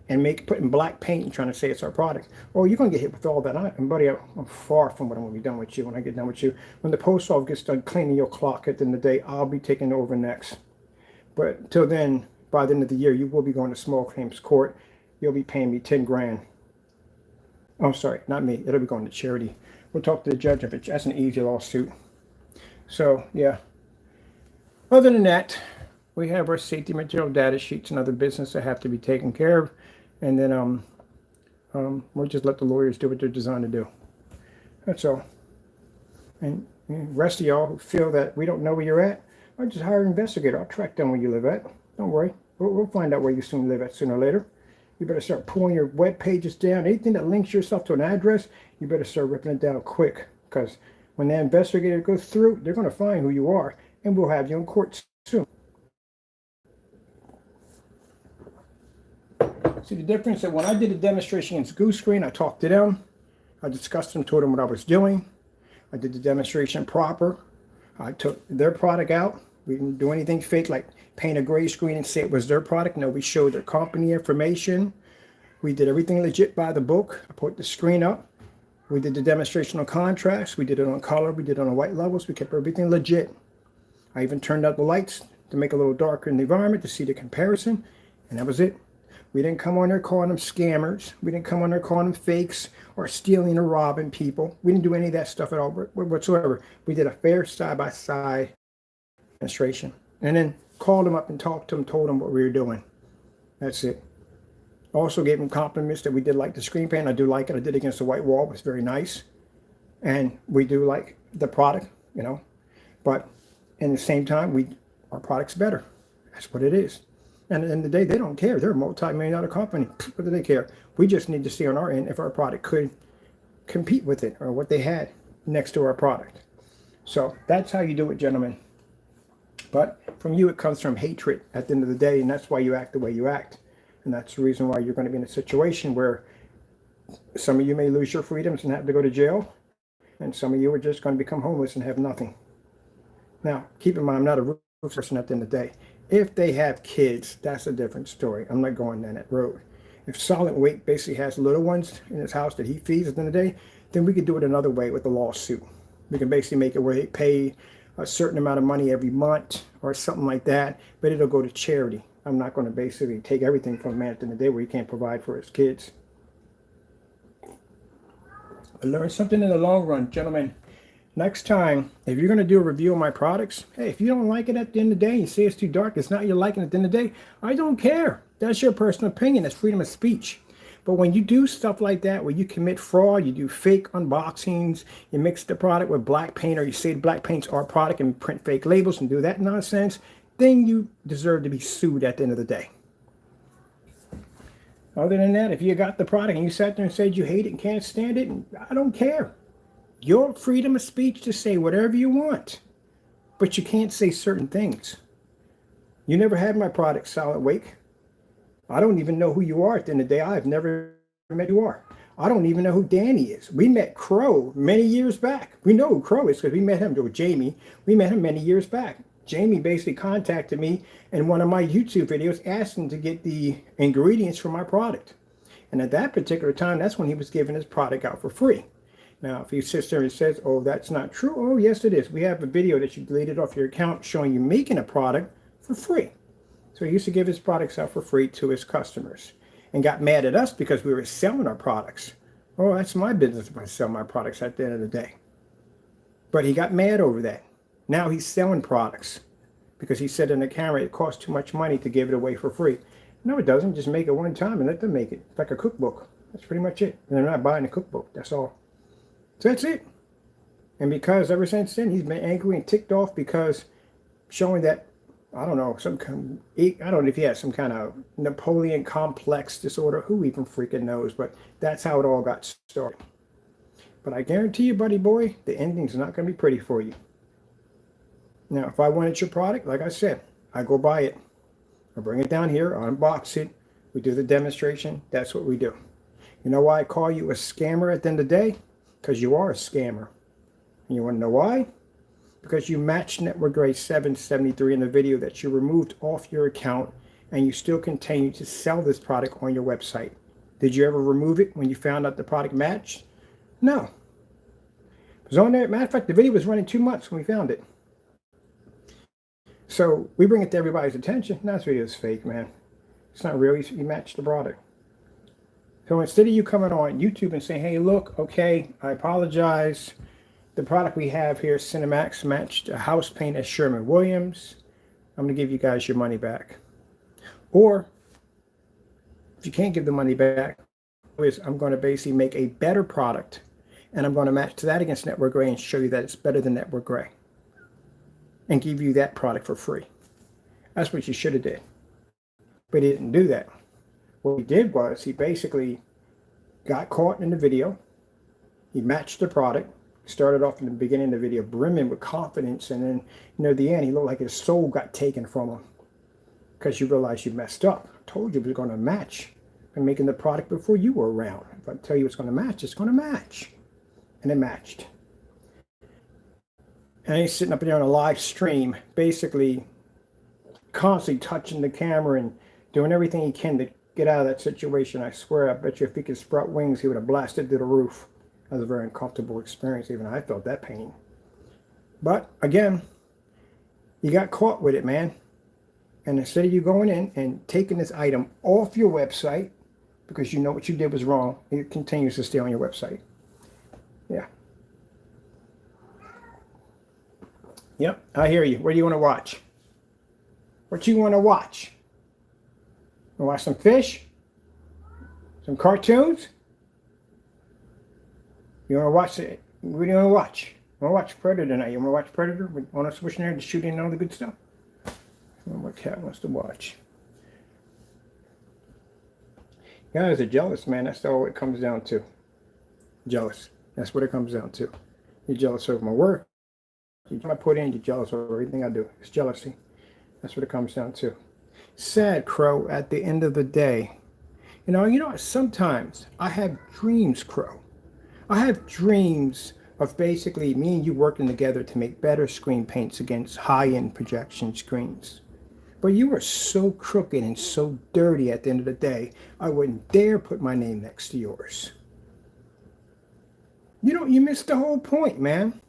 and putting black paint and trying to say it's our product. Oh, you're going to get hit with all that. And buddy, I'm far from what I'm going to be done with you when I get done with you. When the post office gets done cleaning your clock at the end of the day, I'll be taking over next. But until then, by the end of the year, you will be going to small claims court. You'll be paying me 10 grand. Oh, sorry, not me. It'll be going to charity. We'll talk to the judge of it. That's an easy lawsuit. So, yeah. Other than that, we have our safety material data sheets and other business that have to be taken care of. And then we'll just let the lawyers do what they're designed to do. That's all. And the rest of y'all who feel that we don't know where you're at, I'll just hire an investigator. I'll track down where you live at. Don't worry. We'll find out where you soon live at sooner or later. You better start pulling your web pages down. Anything that links yourself to an address, you better start ripping it down quick. Because when that investigator goes through, they're going to find who you are. And we'll have you in court soon. See the difference that when I did a demonstration against Goose Screen, I talked to them. I discussed them, told them what I was doing. I did the demonstration proper. I took their product out. We didn't do anything fake like paint a gray screen and say it was their product. No, we showed their company information. We did everything legit by the book. I put the screen up. We did the demonstration on contrast. We did it on color. We did it on white levels. We kept everything legit. I even turned out the lights to make it a little darker in the environment to see the comparison. And that was it. We didn't come on there calling them scammers. We didn't come on there calling them fakes or stealing or robbing people. We didn't do any of that stuff at all whatsoever. We did a fair side-by-side demonstration, and then called them up and talked to them, told them what we were doing. That's it. Also gave them compliments that we did like the screen paint. I do like it. I did it against the white wall. It was very nice. And we do like the product, you know. But in the same time, our product's better. That's what it is. And at the end of the day, they don't care. They're a multi-million-dollar company. What do they care? We just need to see on our end if our product could compete with it or what they had next to our product. So that's how you do it, gentlemen. But from you, it comes from hatred at the end of the day, and that's why you act the way you act. And that's the reason why you're going to be in a situation where some of you may lose your freedoms and have to go to jail, and some of you are just going to become homeless and have nothing. Now, keep in mind, I'm not a ruthless person at the end of the day. If they have kids, that's a different story. I'm not going down that road. If Solid Weight basically has little ones in his house that he feeds at the end of the day, then we could do it another way with a lawsuit. We can basically make it where they pay a certain amount of money every month or something like that, but it'll go to charity. I'm not going to basically take everything from a man at the end of the day where he can't provide for his kids. I learned something in the long run, gentlemen. Next time, if you're going to do a review of my products, hey, if you don't like it at the end of the day, you say it's too dark, it's not your liking at the end of the day, I don't care. That's your personal opinion. That's freedom of speech. But when you do stuff like that, where you commit fraud, you do fake unboxings, you mix the product with black paint, or you say the black paint's our product and print fake labels and do that nonsense, then you deserve to be sued at the end of the day. Other than that, if you got the product and you sat there and said you hate it and can't stand it, I don't care. Your freedom of speech to say whatever you want, but you can't say certain things. You never had my product, Solid Wake. I don't even know who you are at the end of the day. I've never met who you are. I don't even know who Danny is. We met Crow many years back. We know who Crow is because we met him, or Jamie. We met him many years back. Jamie basically contacted me in one of my YouTube videos asking to get the ingredients for my product. And at that particular time, that's when he was giving his product out for free. Now, if he sits there and says, oh, that's not true. Oh, yes, it is. We have a video that you deleted off your account showing you making a product for free. So he used to give his products out for free to his customers and got mad at us because we were selling our products. Oh, that's my business if I sell my products at the end of the day. But he got mad over that. Now he's selling products because he said in the camera it costs too much money to give it away for free. No, it doesn't. Just make it one time and let them make it. It's like a cookbook. That's pretty much it. And they're not buying a cookbook. That's all. So that's it. And because ever since then, he's been angry and ticked off because showing that, I don't know, I don't know if he has some kind of Napoleon complex disorder. Who even freaking knows? But that's how it all got started. But I guarantee you, buddy boy, the ending's not going to be pretty for you. Now, if I wanted your product, like I said, I go buy it. I bring it down here, I unbox it. We do the demonstration. That's what we do. You know why I call you a scammer at the end of the day? Because you are a scammer. And you want to know why? Because you matched Network Grade 773 in the video that you removed off your account and you still continue to sell this product on your website. Did you ever remove it when you found out the product matched? No. It was on there. Matter of fact, the video was running 2 months when we found it. So we bring it to everybody's attention. No, this video is fake, man. It's not real. You matched the product. So instead of you coming on YouTube and saying, hey, look, okay, I apologize. The product we have here, Cinemax, matched a house paint at Sherwin-Williams. I'm going to give you guys your money back. Or if you can't give the money back, I'm going to basically make a better product and I'm going to match that against Network Gray and show you that it's better than Network Gray and give you that product for free. That's what you should have did. But he didn't do that. What he did was he basically got caught in the video. He matched the product. Started off in the beginning of the video brimming with confidence, and then near the end he looked like his soul got taken from him because you realized you messed up. I told you it was going to match. I'm making the product before you were around. If I tell you it's going to match, it's going to match. And it matched. And he's sitting up there on a live stream, basically constantly touching the camera and doing everything he can to get out of that situation. I swear, I bet you if he could sprout wings, he would have blasted to the roof. That was a very uncomfortable experience. Even I felt that pain. But again, you got caught with it, man. And instead of you going in and taking this item off your website because you know what you did was wrong, it continues to stay on your website. Yeah. Yep, I hear you. What do you want to watch? What you want to watch? Want to watch some fish? Some cartoons? You want to watch it? What do you want to watch? You want to watch Predator tonight? You want to watch Predator with Arnold Schwarzenegger to shoot in all the good stuff? What cat wants to watch? Guys are jealous, man. That's all it comes down to. Jealous. That's what it comes down to. You're jealous of my work. I put in, you're jealous of everything I do. It's jealousy. That's what it comes down to. Sad, Crow, at the end of the day. You know, sometimes I have dreams, Crow. I have dreams of basically me and you working together to make better screen paints against high-end projection screens. But you were so crooked and so dirty at the end of the day, I wouldn't dare put my name next to yours. You missed the whole point, man.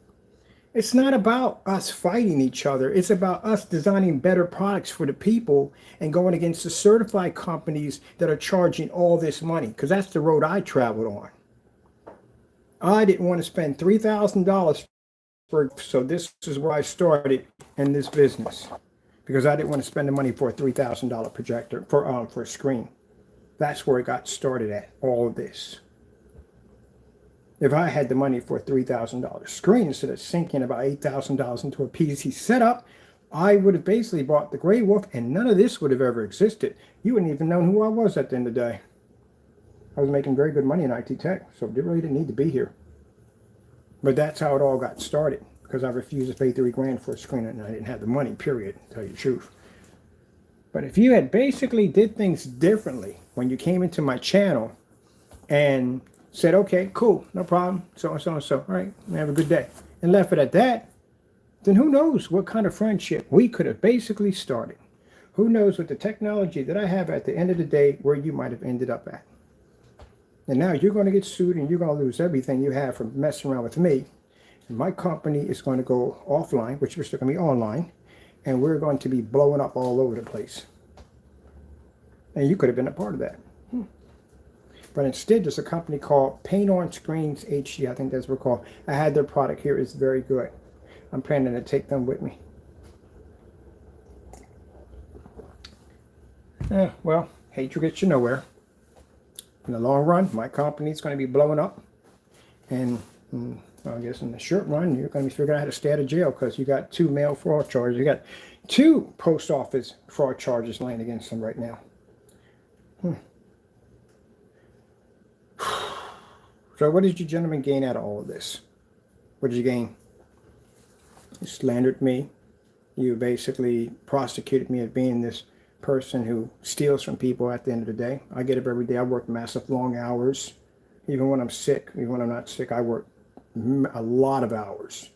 It's not about us fighting each other. It's about us designing better products for the people and going against the certified companies that are charging all this money, because that's the road I traveled on. I didn't want to spend $3,000 so this is where I started in this business, because I didn't want to spend the money for a $3,000 projector for a screen. That's where it got started at, all of this. If I had the money for a $3,000 screen instead of sinking about $8,000 into a PC setup, I would have basically bought the Grey Wolf and none of this would have ever existed. You wouldn't even know who I was at the end of the day. I was making very good money in IT tech, so it really didn't need to be here. But that's how it all got started, because I refused to pay $3,000 for a screen and I didn't have the money, period, to tell you the truth. But if you had basically did things differently when you came into my channel and said, okay, cool, no problem, so and so and so, all right, have a good day, and left it at that, then who knows what kind of friendship we could have basically started. Who knows with the technology that I have at the end of the day where you might have ended up at. And now you're going to get sued and you're going to lose everything you have from messing around with me. And my company is going to go offline, which we're still going to be online, and we're going to be blowing up all over the place. And you could have been a part of that. But instead, there's a company called Paint On Screens HD. I think that's what it's called. I had their product here. It's very good. I'm planning to take them with me. Well, hatred gets you nowhere. In the long run, my company is going to be blowing up. And I guess in the short run, you're going to be figuring out how to stay out of jail because you got 2 mail fraud charges. You got 2 post office fraud charges laying against them right now. So what did you gentlemen gain out of all of this? What did you gain? You slandered me. You basically prosecuted me as being this person who steals from people at the end of the day. I get up every day. I work massive long hours. Even when I'm sick, even when I'm not sick, I work a lot of hours.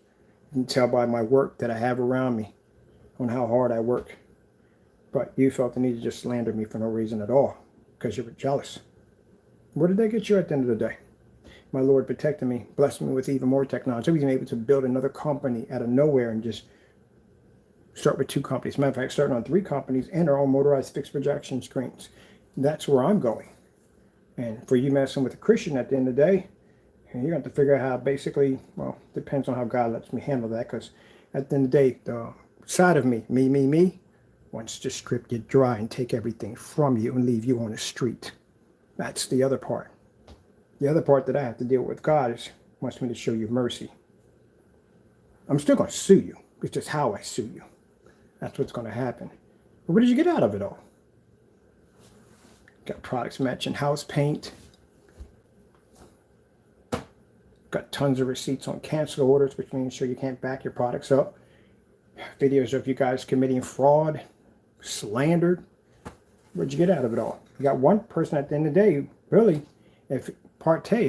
You can tell by my work that I have around me on how hard I work. But you felt the need to just slander me for no reason at all because you were jealous. Where did they get you at the end of the day? My Lord protected me, blessed me with even more technology. I was able to build another company out of nowhere and just start with 2 companies. Matter of fact, starting on 3 companies and our own motorized fixed projection screens. That's where I'm going. And for you messing with a Christian at the end of the day, you're going to have to figure out how basically, well, depends on how God lets me handle that, because at the end of the day, the side of me, wants to strip you dry and take everything from you and leave you on the street. That's the other part. The other part that I have to deal with God is wants me to show you mercy. I'm still going to sue you. It's just how I sue you. That's what's going to happen. But what did you get out of it all? Got products matching house paint. Got tons of receipts on cancel orders, which means sure you can't back your products up. Videos of you guys committing fraud, slandered. What'd you get out of it all? You got one person at the end of the day, really, if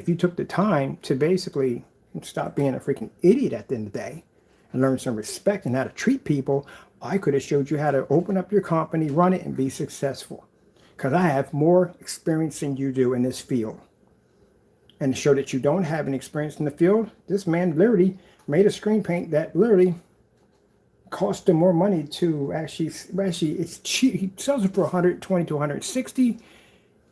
you took the time to basically stop being a freaking idiot at the end of the day and learn some respect and how to treat people, I could have showed you how to open up your company, run it, and be successful. Because I have more experience than you do in this field. And to show that you don't have any experience in the field, this man literally made a screen paint that literally cost him more money to actually it's cheap. He sells it for 120 to 160,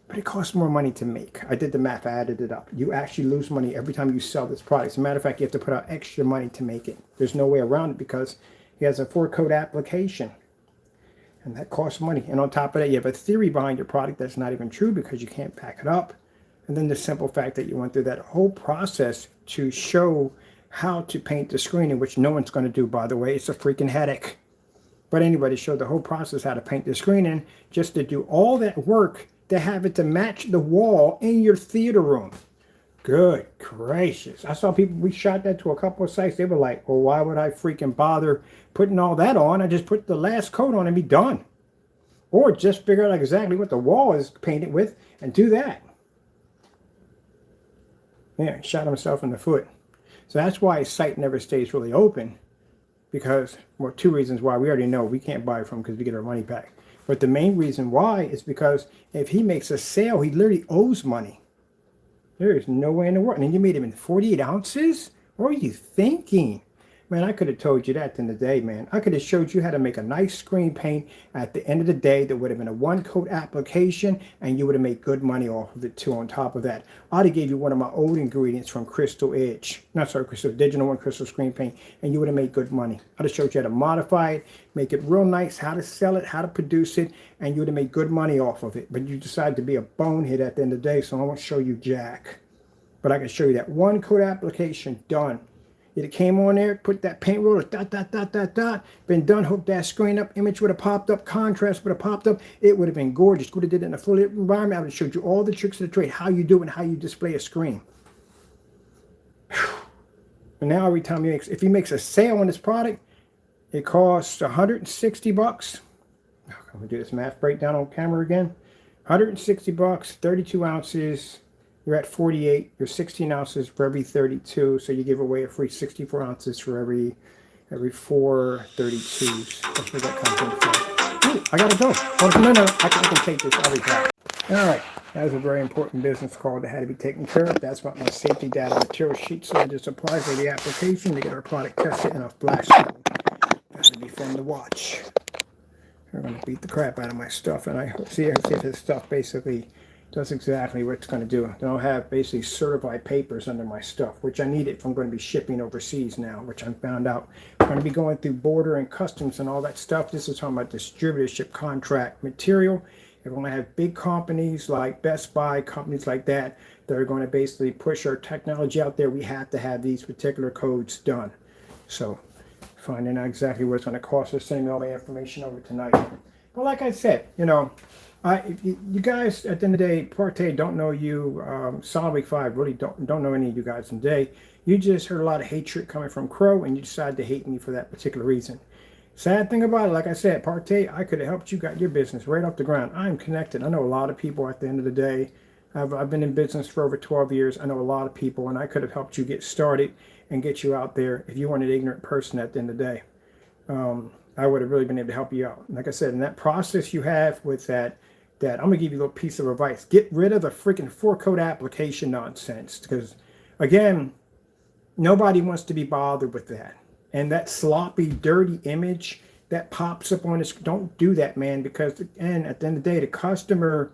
but it costs more money to make. I did the math, I added it up. You actually lose money every time you sell this product. As a matter of fact, you have to put out extra money to make it. There's no way around it because he has a 4-coat application, and that costs money. And on top of that, you have a theory behind your product that's not even true because you can't back it up. And then the simple fact that you went through that whole process to show how to paint the screen, in which no one's going to do, by the way. It's a freaking headache. But anybody showed the whole process how to paint the screen in, just to do all that work to have it to match the wall in your theater room. Good gracious. I saw people, we shot that to a couple of sites. They were like, well, why would I freaking bother putting all that on? I just put the last coat on and be done. Or just figure out exactly what the wall is painted with and do that. Yeah, shot himself in the foot. So that's why his site never stays really open, because, well, 2 reasons why. We already know we can't buy from because we get our money back. But the main reason why is because if he makes a sale, he literally owes money. There is no way in the world. And you made him in 48 ounces? What are you thinking? Man, I could have told you that in the day, man. I could have showed you how to make a nice screen paint at the end of the day that would have been a 1-coat application, and you would have made good money off of it too on top of that. I'd have gave you one of my old ingredients from Crystal Edge. Not sorry, Crystal Digital One Crystal Screen Paint, and you would have made good money. I'd have showed you how to modify it, make it real nice, how to sell it, how to produce it, and you would have made good money off of it. But you decided to be a bonehead at the end of the day, so I won't show you jack. But I can show you that 1-coat application done. It came on there, put that paint roller, been done, hooked that screen up, image would have popped up, contrast would have popped up, it would have been gorgeous. Would have did it in a full environment. I would have showed you all the tricks of the trade, how you do it and how you display a screen. And now every time if he makes a sale on this product, it costs 160 bucks. I'm gonna do this math breakdown on camera again. 160 bucks, 32 ounces. You're at 48, you're 16 ounces for every 32, so you give away a free 64 ounces for every 4 32s. That's where that comes in from. Ooh, I gotta go. Oh, no, I can take this. I'll be back. All right, that was a very important business call that had to be taken care of. That's what my safety data material sheet, so I just apply for the application to get our product tested in a flash screen. That'll be fun to watch. They're gonna beat the crap out of my stuff, and I see if this stuff basically does exactly what it's going to do. Then I'll have basically certified papers under my stuff, which I need if I'm going to be shipping overseas now, which I found out. I'm going to be going through border and customs and all that stuff. This is talking about distributorship contract material. If we're going to have big companies like Best Buy, companies like that, that are going to basically push our technology out there, we have to have these particular codes done. So finding out exactly what it's going to cost us, sending all the information over tonight. But like I said, you know, you guys, at the end of the day, Parte don't know you. Solid Week 5 really don't know any of you guys today. You just heard a lot of hatred coming from Crow, and you decided to hate me for that particular reason. Sad thing about it, like I said, Parte, I could have helped you got your business right off the ground. I'm connected. I know a lot of people at the end of the day. I've been in business for over 12 years. I know a lot of people, and I could have helped you get started and get you out there if you weren't an ignorant person at the end of the day. I would have really been able to help you out. Like I said, in that process you have with that I'm going to give you a little piece of advice. Get rid of the freaking 4-coat application nonsense. Because, again, nobody wants to be bothered with that. And that sloppy, dirty image that pops up on this, don't do that, man. Because, and at the end of the day, the customer,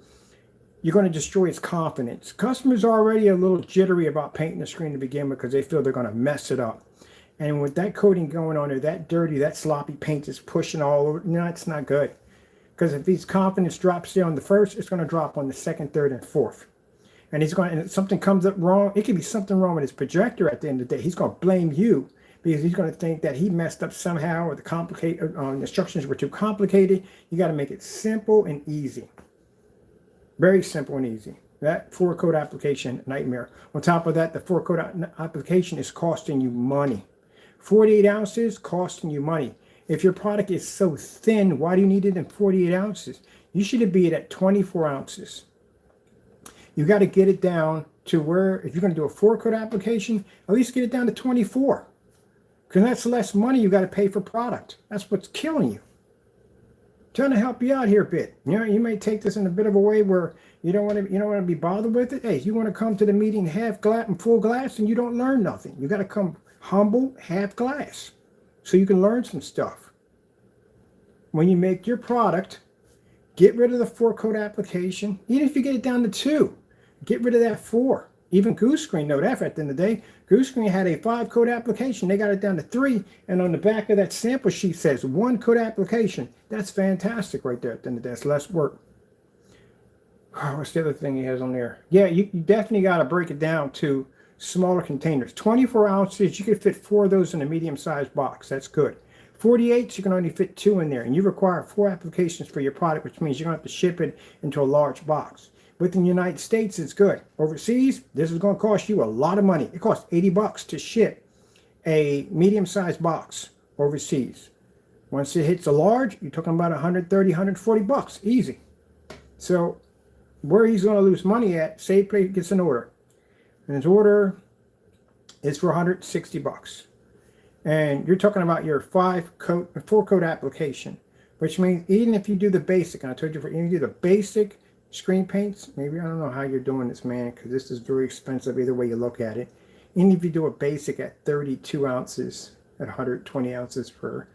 you're going to destroy his confidence. Customers are already a little jittery about painting the screen to begin with because they feel they're going to mess it up. And with that coating going on there, that dirty, that sloppy paint is pushing all over. No, it's not good. Because if his confidence drops there on the first, it's going to drop on the second, third, and fourth. And he's going, and if something comes up wrong, it could be something wrong with his projector at the end of the day. He's going to blame you because he's going to think that he messed up somehow, or the instructions were too complicated. You got to make it simple and easy. Very simple and easy. That 4-coat application, nightmare. On top of that, the 4-coat application is costing you money. 48 ounces costing you money. If your product is so thin, why do you need it in 48 ounces? You should be it at 24 ounces. You got to get it down to where, if you're going to do a 4-coat application, at least get it down to 24. Because that's less money you got to pay for product. That's what's killing you. Trying to help you out here a bit. You know, you may take this in a bit of a way where you don't want to be bothered with it. Hey, if you want to come to the meeting half glass and full glass, and you don't learn nothing. You got to come humble, half glass, so you can learn some stuff. when you make your product, get rid of the 4-coat application. Even if you get it down to 2, get rid of that 4. Even Goose Screen know that at the end of the day. Goose Screen had a 5-coat application. They got it down to 3. And on the back of that sample sheet says 1-coat application. That's fantastic right there at the end of the day. That's less work. Oh, what's the other thing he has on there? Yeah, you definitely got to break it down to smaller containers. 24 ounces, you can fit 4 of those in a medium-sized box. That's good. 48s, you can only fit 2 in there. And you require 4 applications for your product, which means you're going to have to ship it into a large box. Within the United States, it's good. Overseas, this is going to cost you a lot of money. It costs $80 to ship a medium-sized box overseas. Once it hits a large, you're talking about $130, $140. Easy. So where he's going to lose money at, say he gets an order. And his order is for $160. And you're talking about your 4-coat application, which means even if you do the basic, and I told you, even if you do the basic screen paints, maybe, I don't know how you're doing this, man, because this is very expensive either way you look at it. Even if you do a basic at 32 ounces, at 120 ounces per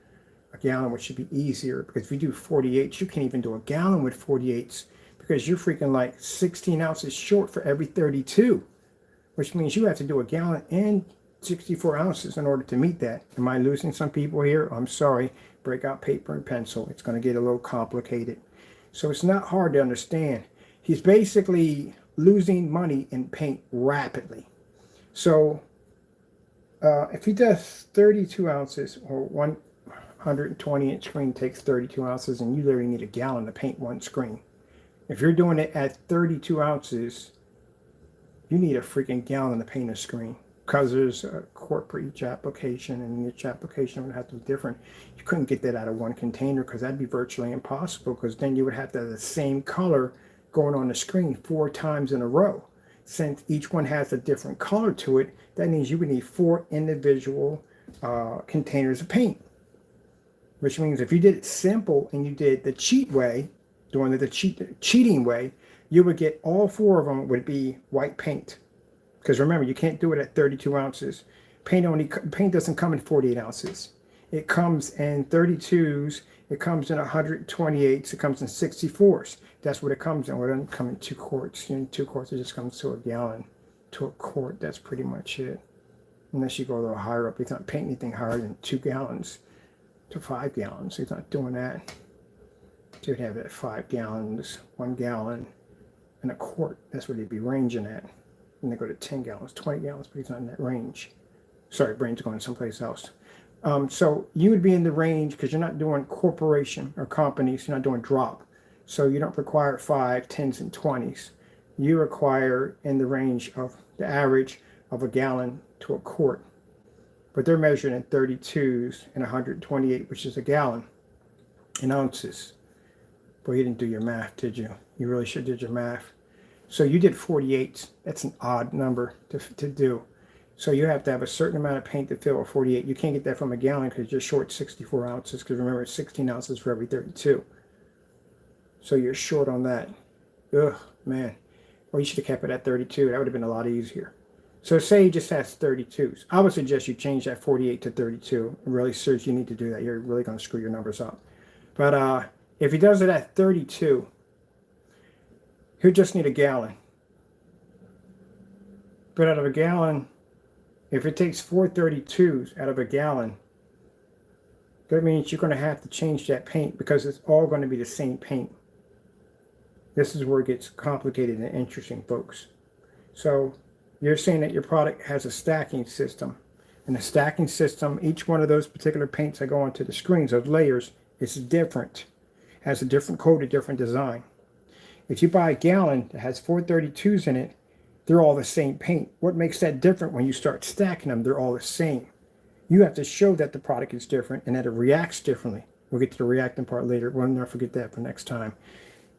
a gallon, which should be easier, because if you do 48s, you can't even do a gallon with 48s, because you're freaking like 16 ounces short for every 32, which means you have to do a gallon and 64 ounces in order to meet that. Am I losing some people here? I'm sorry. Break out paper and pencil. It's going to get a little complicated. So it's not hard to understand. He's basically losing money in paint rapidly. So if he does 32 ounces, or 120-inch screen takes 32 ounces, and you literally need a gallon to paint one screen. If you're doing it at 32 ounces, you need a freaking gallon to paint a screen, because there's a quart for each application, and each application would have to be different. You couldn't get that out of one container, because that'd be virtually impossible, because then you would have to have the same color going on the screen 4 times in a row. Since each one has a different color to it, that means you would need 4 individual containers of paint. Which means if you did it simple and you did the cheat way, doing the cheating way, you would get all 4 of them would be white paint. Because remember, you can't do it at 32 ounces. Paint doesn't come in 48 ounces. It comes in 32s. It comes in 128s. It comes in 64s. That's what it comes in. It doesn't come in 2 quarts. In 2 quarts, it just comes to a gallon, to a quart. That's pretty much it. Unless you go a little higher up. He's not painting anything higher than 2 gallons to 5 gallons. He's not doing that. So you'd have it at 5 gallons, 1 gallon, and a quart. That's what he'd be ranging at. And they go to 10 gallons, 20 gallons, but he's not in that range. Sorry, brain's going someplace else. So you would be in the range, because you're not doing corporation or companies, you're not doing drop. So you don't require 5, 10s, and 20s. You require in the range of the average of a gallon to a quart. But they're measured in 32s and 128, which is a gallon, in ounces. Boy, you didn't do your math, did you? You really should have did your math. So you did 48. That's an odd number to do. So you have to have a certain amount of paint to fill a 48. You can't get that from a gallon, because you're short 64 ounces. Because remember, it's 16 ounces for every 32. So you're short on that. Ugh, man. Well, you should have kept it at 32. That would have been a lot easier. So say he just has 32s. I would suggest you change that 48 to 32. It really serves you need to do that. You're really going to screw your numbers up. But if he does it at 32, he'll just need a gallon. But out of a gallon, if it takes 4 32s out of a gallon, that means you're going to have to change that paint, because it's all going to be the same paint. This is where it gets complicated and interesting, folks. So you're saying that your product has a stacking system. And the stacking system, each one of those particular paints that go onto the screens, those layers, is different. Has a different coat, a different design. If you buy a gallon that has 4 32s in it, they're all the same paint. What makes that different when you start stacking them? They're all the same. You have to show that the product is different and that it reacts differently. We'll get to the reacting part later. We'll never forget that for next time.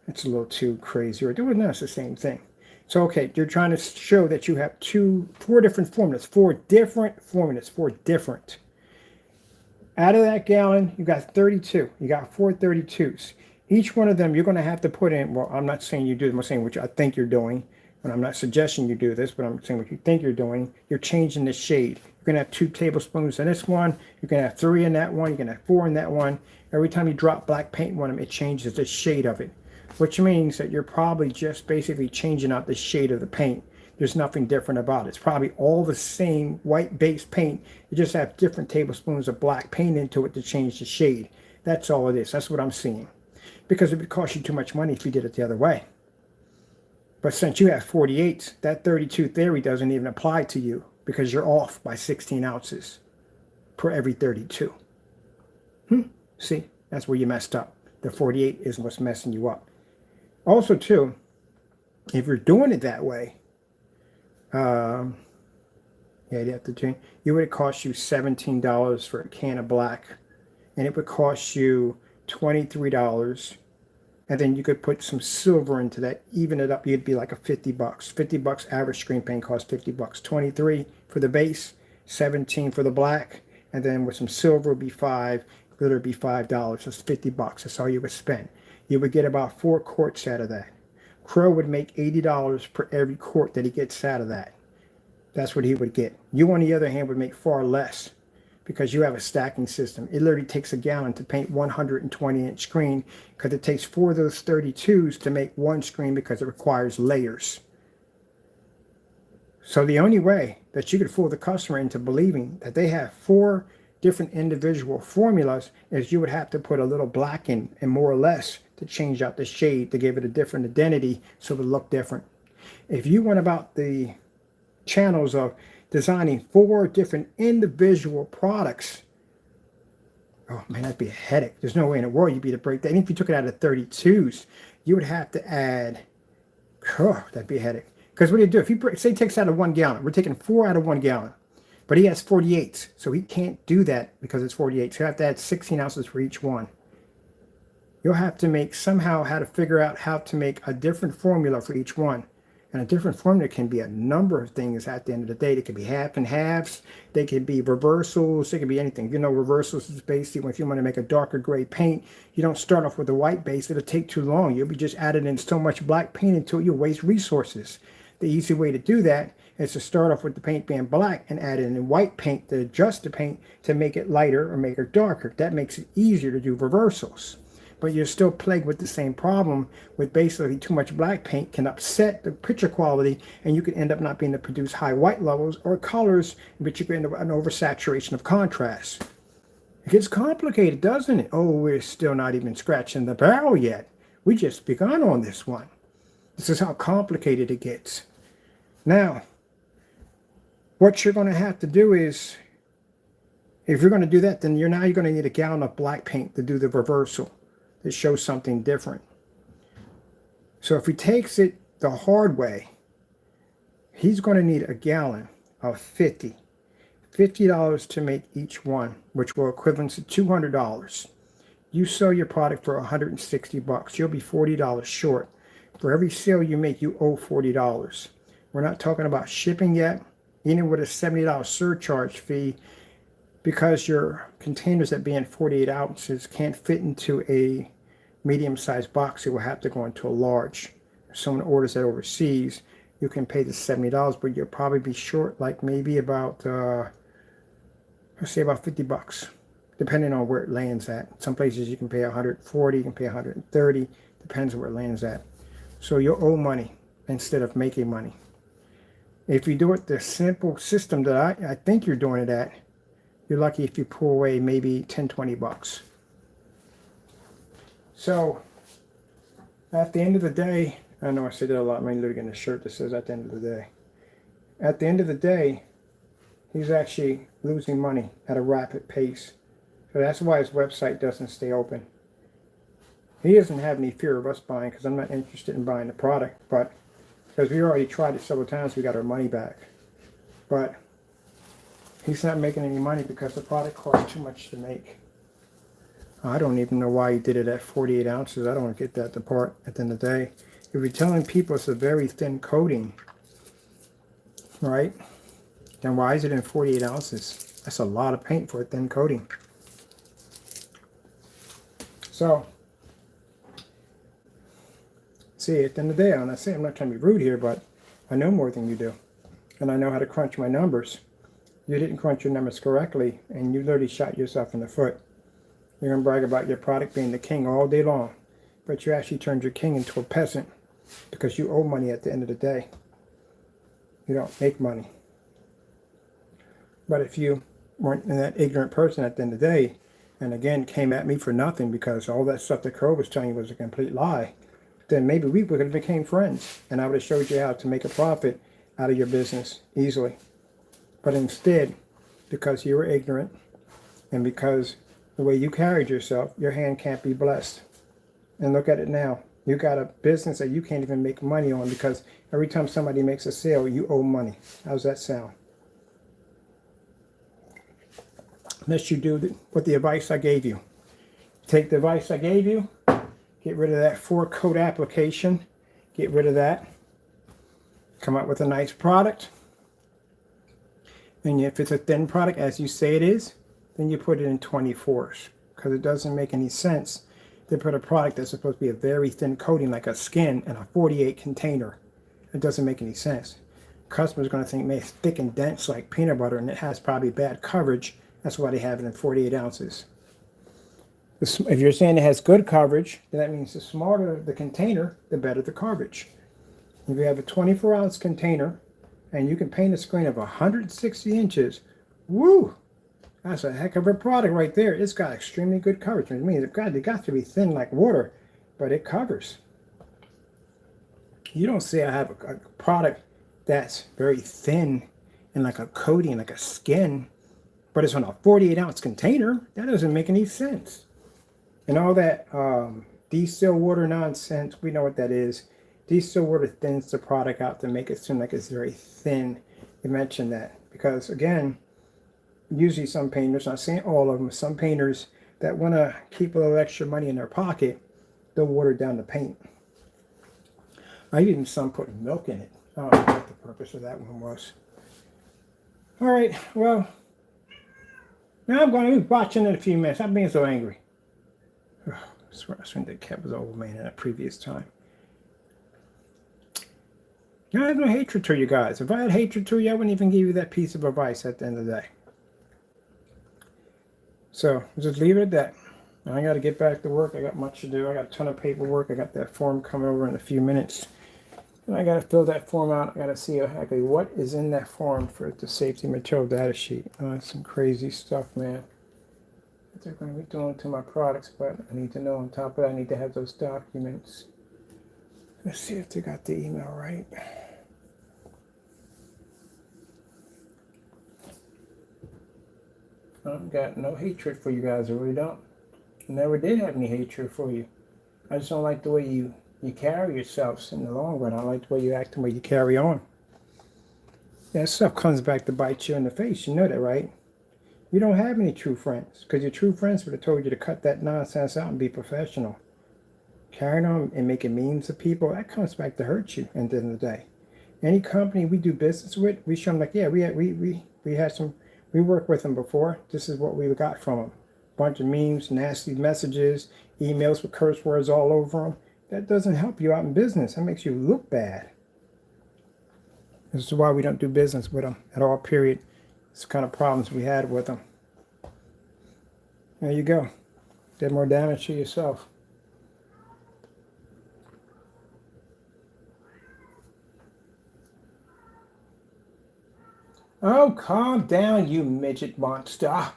It's a little too crazy. Or doing that's the same thing. So, okay, you're trying to show that you have 4 different formulas. 4 different formulas. 4 different. Out of that gallon, you got 32. You got 4 32s. Each one of them, you're going to have to put in, well, I'm not saying you do, I'm saying which I think you're doing. And I'm not suggesting you do this, but I'm saying what you think you're doing, you're changing the shade. You're going to have 2 tablespoons in this one. You're going to have 3 in that one. You're going to have 4 in that one. Every time you drop black paint on them, it changes the shade of it, which means that you're probably just basically changing out the shade of the paint. There's nothing different about it. It's probably all the same white base paint. You just have different tablespoons of black paint into it to change the shade. That's all it is. That's what I'm seeing. Because it would cost you too much money if you did it the other way. But since you have 48s, that 32 theory doesn't even apply to you because you're off by 16 ounces per every 32. See, that's where you messed up. The 48 is what's messing you up. Also, too, if you're doing it that way, yeah, you have to change. It would cost you $17 for a can of black, and it would cost you $23. And then you could put some silver into that, even it up, you'd be like a $50. $50 average screen paint costs $50. 23 for the base, 17 for the black, and then with some silver would be 5, glitter would be $5. That's $50. That's all you would spend. You would get about 4 quarts out of that. Crow would make $80 per every quart that he gets out of that. That's what he would get. You, on the other hand, would make far less because you have a stacking system. It literally takes a gallon to paint 120-inch screen because it takes 4 of those 32s to make one screen because it requires layers. So the only way that you could fool the customer into believing that they have 4 different individual formulas is you would have to put a little black in and more or less to change out the shade to give it a different identity so it would look different. If you went about the channels of designing 4 different individual products, oh man, that'd be a headache. There's no way in the world you'd be able to break that. And if you took it out of 32s, you would have to add, oh, that'd be a headache. Because what do you do? If you say he takes out of 1 gallon, we're taking 4 out of 1 gallon, but he has 48s, so he can't do that because it's 48. So you have to add 16 ounces for each one. You'll have to make somehow how to figure out how to make a different formula for each one. And a different formula can be a number of things at the end of the day. They could be half and halves. They could be reversals. They could be anything. You know, reversals is basically if you want to make a darker gray paint, you don't start off with a white base. It'll take too long. You'll be just adding in so much black paint until you waste resources. The easy way to do that is to start off with the paint being black and add in white paint to adjust the paint to make it lighter or make it darker. That makes it easier to do reversals. But you're still plagued with the same problem with basically too much black paint can upset the picture quality and you can end up not being able to produce high white levels or colors, but you can end up an oversaturation of contrast. It gets complicated, doesn't it? Oh, we're still not even scratching the barrel yet. We just begun on this one. This is how complicated it gets. Now, what you're going to have to do is, if you're going to do that, then you're going to need a gallon of black paint to do the reversal. That shows something different. So if he takes it the hard way, he's going to need a gallon of $50 to make each one, which will equivalent to $200. You sell your product for $160. You'll be $40 short. For every sale you make, you owe $40. We're not talking about shipping yet. Even with a $70 surcharge fee, because your containers that being 48 ounces can't fit into a medium-sized box, it will have to go into a large. If someone orders that overseas, you can pay the $70, but you'll probably be short like maybe about, let's say about $50, depending on where it lands at. Some places you can pay 140, you can pay 130, depends where it lands at. So you'll owe money instead of making money. If you do it the simple system that I think you're doing it at, you're lucky if you pull away maybe 10, 20 bucks. So, at the end of the day, I know I say that a lot, I'm literally getting a shirt that says at the end of the day. At the end of the day, he's actually losing money at a rapid pace. So that's why his website doesn't stay open. He doesn't have any fear of us buying because I'm not interested in buying the product, but because we already tried it several times, we got our money back. But he's not making any money because the product costs too much to make. I don't even know why he did it at 48 ounces. I don't get that part at the end of the day. If you're telling people it's a very thin coating, right? Then why is it in 48 ounces? That's a lot of paint for a thin coating. So, see, at the end of the day, I'm not trying to be rude here, but I know more than you do. And I know how to crunch my numbers. You didn't crunch your numbers correctly, and you literally shot yourself in the foot. You're going to brag about your product being the king all day long, but you actually turned your king into a peasant because you owe money at the end of the day. You don't make money. But if you weren't that ignorant person at the end of the day, and again came at me for nothing because all that stuff that Crow was telling you was a complete lie, then maybe we would have became friends, and I would have showed you how to make a profit out of your business easily. But instead, because you were ignorant, and because the way you carried yourself, your hand can't be blessed. And look at it now. You got a business that you can't even make money on because every time somebody makes a sale, you owe money. How's that sound? Unless you do what the advice I gave you. Take the advice I gave you, get rid of that 4-code application, get rid of that, come up with a nice product, and if it's a thin product, as you say it is, then you put it in 24s, because it doesn't make any sense to put a product that's supposed to be a very thin coating like a skin in a 48 container. It doesn't make any sense. Customer's going to think, man, it's thick and dense like peanut butter, and it has probably bad coverage. That's why they have it in 48 ounces. If you're saying it has good coverage, then that means the smaller the container, the better the coverage. If you have a 24-ounce container, and you can paint a screen of 160 inches, woo! That's a heck of a product right there. It's got extremely good coverage. I mean, it got to be thin like water, but it covers. You don't say I have a product that's very thin and like a coating, like a skin, but it's on a 48-ounce container. That doesn't make any sense. And all that distilled water nonsense, we know what that is. Distilled water thins the product out to make it seem like it's very thin. You mentioned that because, again, usually some painters, not saying all of them, some painters that want to keep a little extra money in their pocket, they'll water down the paint. I even some put milk in it. I don't know what the purpose of that one was. All right, well, now I'm going to be watching in a few minutes. I'm being so angry. I swear I assumed that cat was an old man in a previous time. I have no hatred to you guys. If I had hatred to you, I wouldn't even give you that piece of advice at the end of the day. So just leave it at that. I got to get back to work. I got much to do. I got a ton of paperwork. I got that form coming over in a few minutes. And I got to fill that form out. I got to see exactly what is in that form for the safety material data sheet. Some crazy stuff, man, that they're going to be doing to my products. But I need to know on top of that, I need to have those documents. Let's see if they got the email right. I've got no hatred for you guys. I really don't. I never did have any hatred for you. I just don't like the way you carry yourselves in the long run. I don't like the way you act and the way you carry on. That stuff comes back to bite you in the face. You know that, right? You don't have any true friends because your true friends would have told you to cut that nonsense out and be professional. Carrying on and making memes of people, that comes back to hurt you at the end of the day. Any company we do business with, we show them like, yeah, we had some, we worked with them before. This is what we got from them. Bunch of memes, nasty messages, emails with curse words all over them. That doesn't help you out in business. That makes you look bad. This is why we don't do business with them at all, period. It's the kind of problems we had with them. There you go. Did more damage to yourself. Oh, calm down, you midget monster.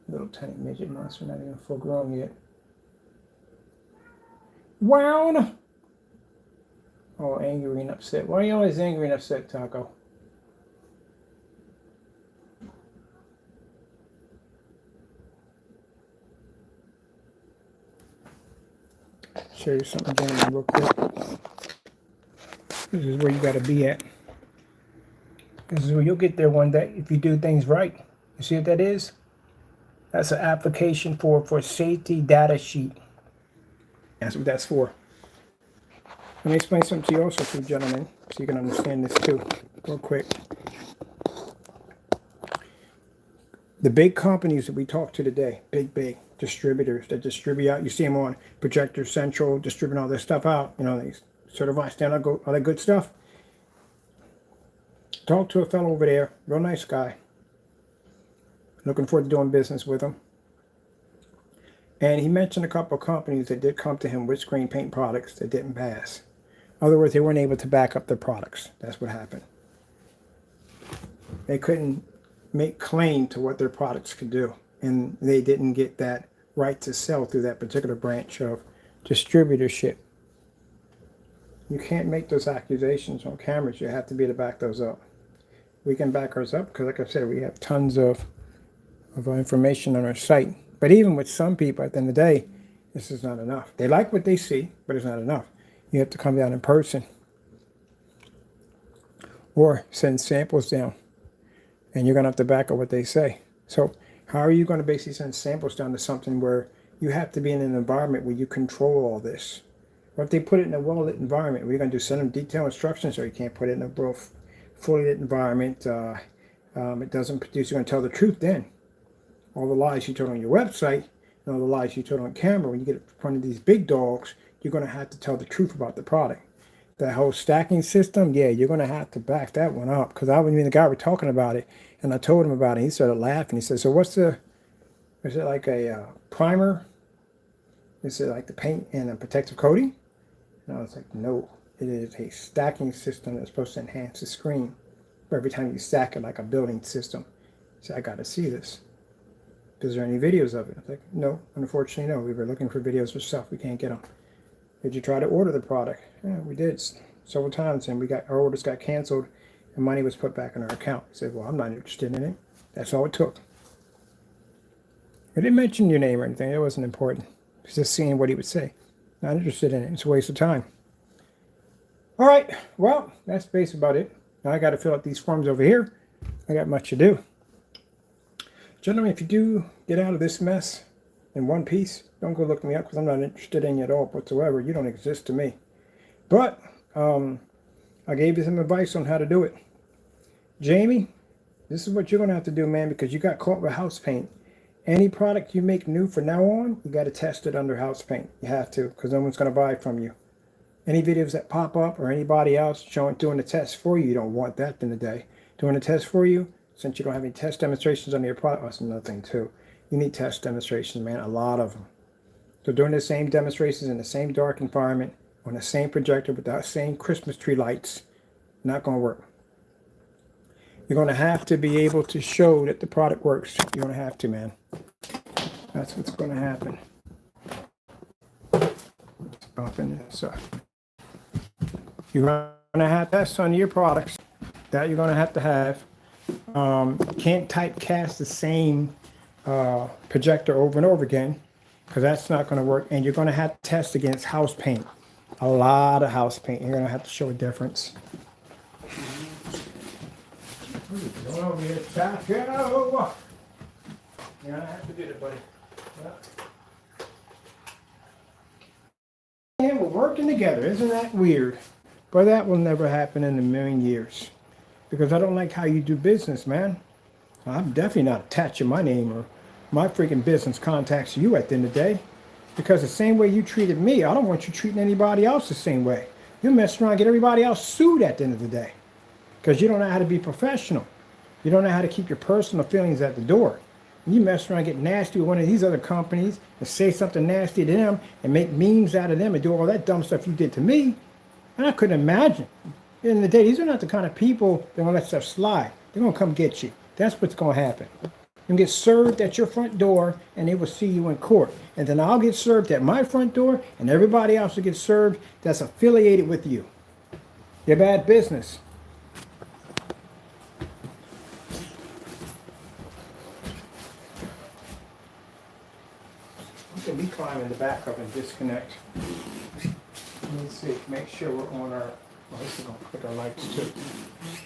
Little tiny midget monster, not even full grown yet. Wow. Oh, angry and upset. Why are you always angry and upset, Taco? Show you something down real quick. This is where you got to be at. This is where you'll get there one day if you do things right. You see what that is? That's an application for safety data sheet. That's what that's for. Let me explain something to you also, too, gentlemen, so you can understand this too, real quick. The big companies that we talked to today, big distributors that distribute out, you see them on Projector Central, distributing all this stuff out, you know, they certify, stand up, all that good stuff. Talked to a fellow over there, real nice guy. Looking forward to doing business with him. And he mentioned a couple of companies that did come to him with screen paint products that didn't pass. In other words, they weren't able to back up their products. That's what happened. They couldn't make claim to what their products could do. And they didn't get that right to sell through that particular branch of distributorship. You can't make those accusations on cameras. You have to be able to back those up. We can back ours up because, like I said, we have tons of information on our site. But even with some people, at the end of the day, this is not enough. They like what they see, but it's not enough. You have to come down in person or send samples down, and you're going to have to back up what they say. So how are you going to basically send samples down to something where you have to be in an environment where you control all this? Or if they put it in a well-lit environment, what are you going to do? Send them detailed instructions, or you can't put it in a fully lit environment. It doesn't produce. You're going to tell the truth then. All the lies you told on your website and all the lies you told on camera, when you get in front of these big dogs, you're going to have to tell the truth about the product. That whole stacking system, yeah, you're going to have to back that one up. Because I was the guy were talking about it, and I told him about it. He started laughing. He said, so is it like a primer? Is it like the paint and a protective coating? And I was like, no, it is a stacking system that's supposed to enhance the screen. But every time you stack it like a building system. So I got to see this. Is there any videos of it? I was like, no, unfortunately, no. We were looking for videos of stuff. We can't get them. Did you try to order the product? Yeah, we did several times, and our orders got canceled, and money was put back in our account. He said, well, I'm not interested in it. That's all it took. I didn't mention your name or anything. It wasn't important. It's just seeing what he would say. Not interested in it. It's a waste of time. All right. Well, that's basically about it. Now I got to fill out these forms over here. I got much to do. Gentlemen, if you do get out of this mess in one piece, don't go look me up because I'm not interested in you at all whatsoever. You don't exist to me. But I gave you some advice on how to do it. Jamie, this is what you're going to have to do, man, because you got caught with house paint. Any product you make new from now on, you got to test it under house paint. You have to, because no one's going to buy from you. Any videos that pop up or anybody else doing the test for you, you don't want that in the day. Doing the test for you, since you don't have any test demonstrations on your product, that's another thing too. You need test demonstrations, man, a lot of them. So doing the same demonstrations in the same dark environment, on the same projector with the same Christmas tree lights, not going to work. You're going to have to be able to show that the product works. You're going to have to, man. That's what's going to happen. Let's bumping this up. You're going to have tests on your products that you're going to have. Can't typecast the same projector over and over again, because that's not going to work. And you're going to have to test against house paint. A lot of house paint. You're going to have to show a difference. Going over here, Taco. You're going to have to do it, buddy. And we're working together. Isn't that weird? But that will never happen in a million years. Because I don't like how you do business, man. I'm definitely not attaching my name or my freaking business contacts to you at the end of the day. Because the same way you treated me, I don't want you treating anybody else the same way. You'll mess around and get everybody else sued at the end of the day. Because you don't know how to be professional. You don't know how to keep your personal feelings at the door. You mess around and get nasty with one of these other companies and say something nasty to them and make memes out of them and do all that dumb stuff you did to me. And I couldn't imagine. At the end of the day, these are not the kind of people that want to let stuff slide. They're going to come get you. That's what's going to happen. You'll get served at your front door, and they will see you in court. And then I'll get served at my front door, and everybody else will get served that's affiliated with you. You're bad business. You can be climbing the back up and disconnect. Let me see. Make sure we're on our. Well, this is going to put our lights too.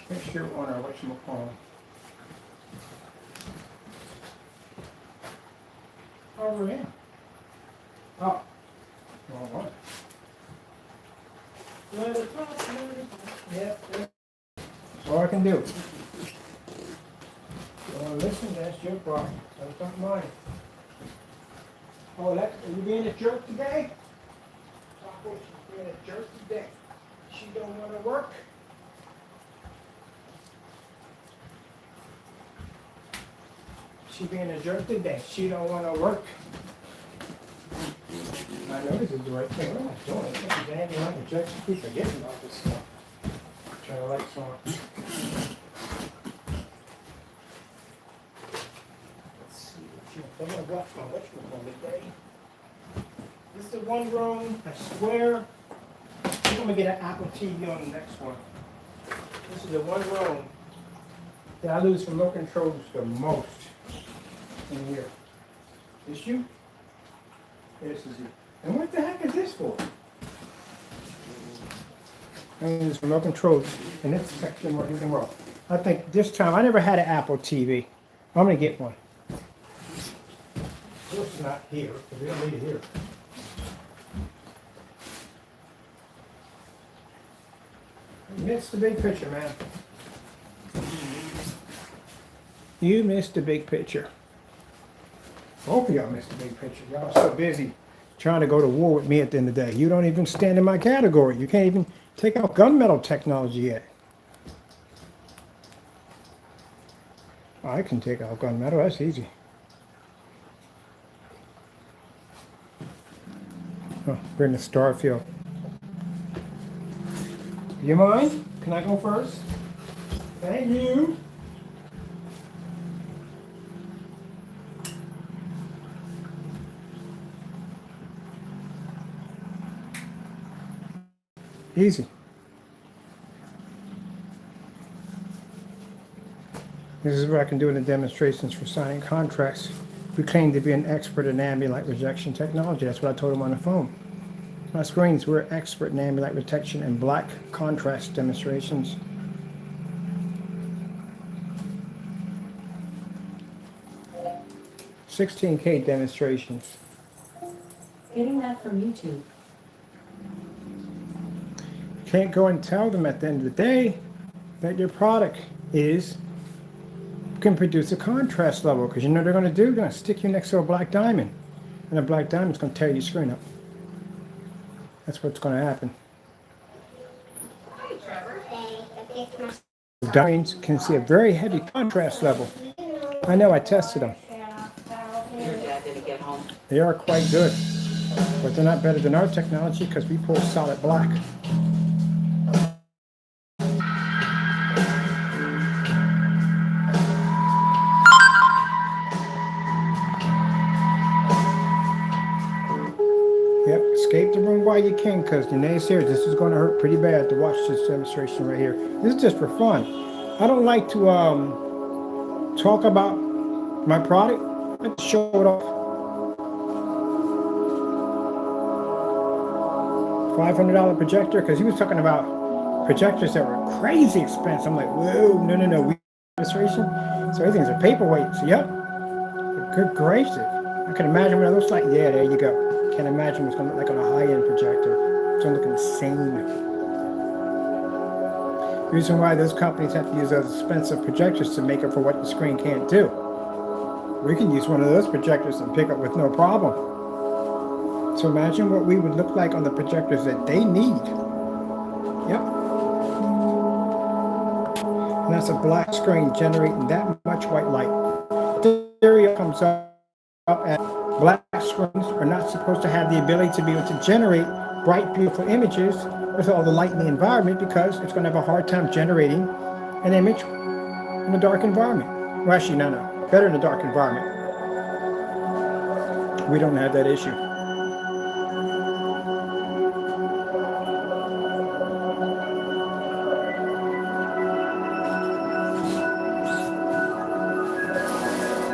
Make sure we're on our whatchamacallit. Oh, we're in. Oh. Wrong one. Yep. That's all I can do. If you want to listen, that's your problem. That's not mine. Oh, Alexa, are you being a jerk today? Taco, she's being a jerk today. She don't want to work. She being a jerk today. She don't want to work. I know this is the right thing. What am I doing? This is Andy like a jerk. She keeps forgetting about this stuff. Turn the lights on. Let's see what you got my whatchamacallit today. This is the one room, a square. I'm gonna get an Apple TV on the next one. This is the one room that I lose remote controls the most in here. This you? This is you. And what the heck is this for? I lose remote controls in this section more than well. I think this time I never had an Apple TV. I'm gonna get one. Of course it's not here, because we don't need it here. You missed the big picture, man. You missed the big picture. Both of y'all missed the big picture. Y'all so busy trying to go to war with me at the end of the day. You don't even stand in my category. You can't even take out gunmetal technology yet. I can take out gunmetal. That's easy. Oh, we're in the Starfield. You mind? Can I go first? Thank you. Easy. This is what I can do in the demonstrations for signing contracts. We claim to be an expert in ambient rejection technology. That's what I told him on the phone. My screens, we're expert in ambient rejection and black contrast demonstrations. $16K demonstrations. Getting that from YouTube. Can't go and tell them at the end of the day that your product can produce a contrast level, because you know what they're going to do? They're going to stick you next to a black diamond, and a black diamond's going to tear your screen up. That's what's going to happen. Diamonds can see a very heavy contrast level. I know, I tested them. They are quite good, but they're not better than our technology because we pull solid black. Yep, escape the room while you can, because the naysayers, this is going to hurt pretty bad to watch this demonstration right here. This is just for fun. I don't like to talk about my product. I just show it off. $500 projector, because he was talking about projectors that were crazy expensive. I'm like, whoa, no. We demonstration, so everything's a paperweight. So yep, good gracious. I can imagine what it looks like. Yeah, there you go. Can't imagine what's going to look like on a high-end projector. It's going to look insane. The reason why those companies have to use those expensive projectors to make up for what the screen can't do. We can use one of those projectors and pick up with no problem. So imagine what we would look like on the projectors that they need. Yep. And that's a black screen generating that much white light. The stereo comes up at black screens are not supposed to have the ability to be able to generate bright, beautiful images with all the light in the environment, because it's going to have a hard time generating an image in a dark environment. Well, actually, no. Better in a dark environment. We don't have that issue.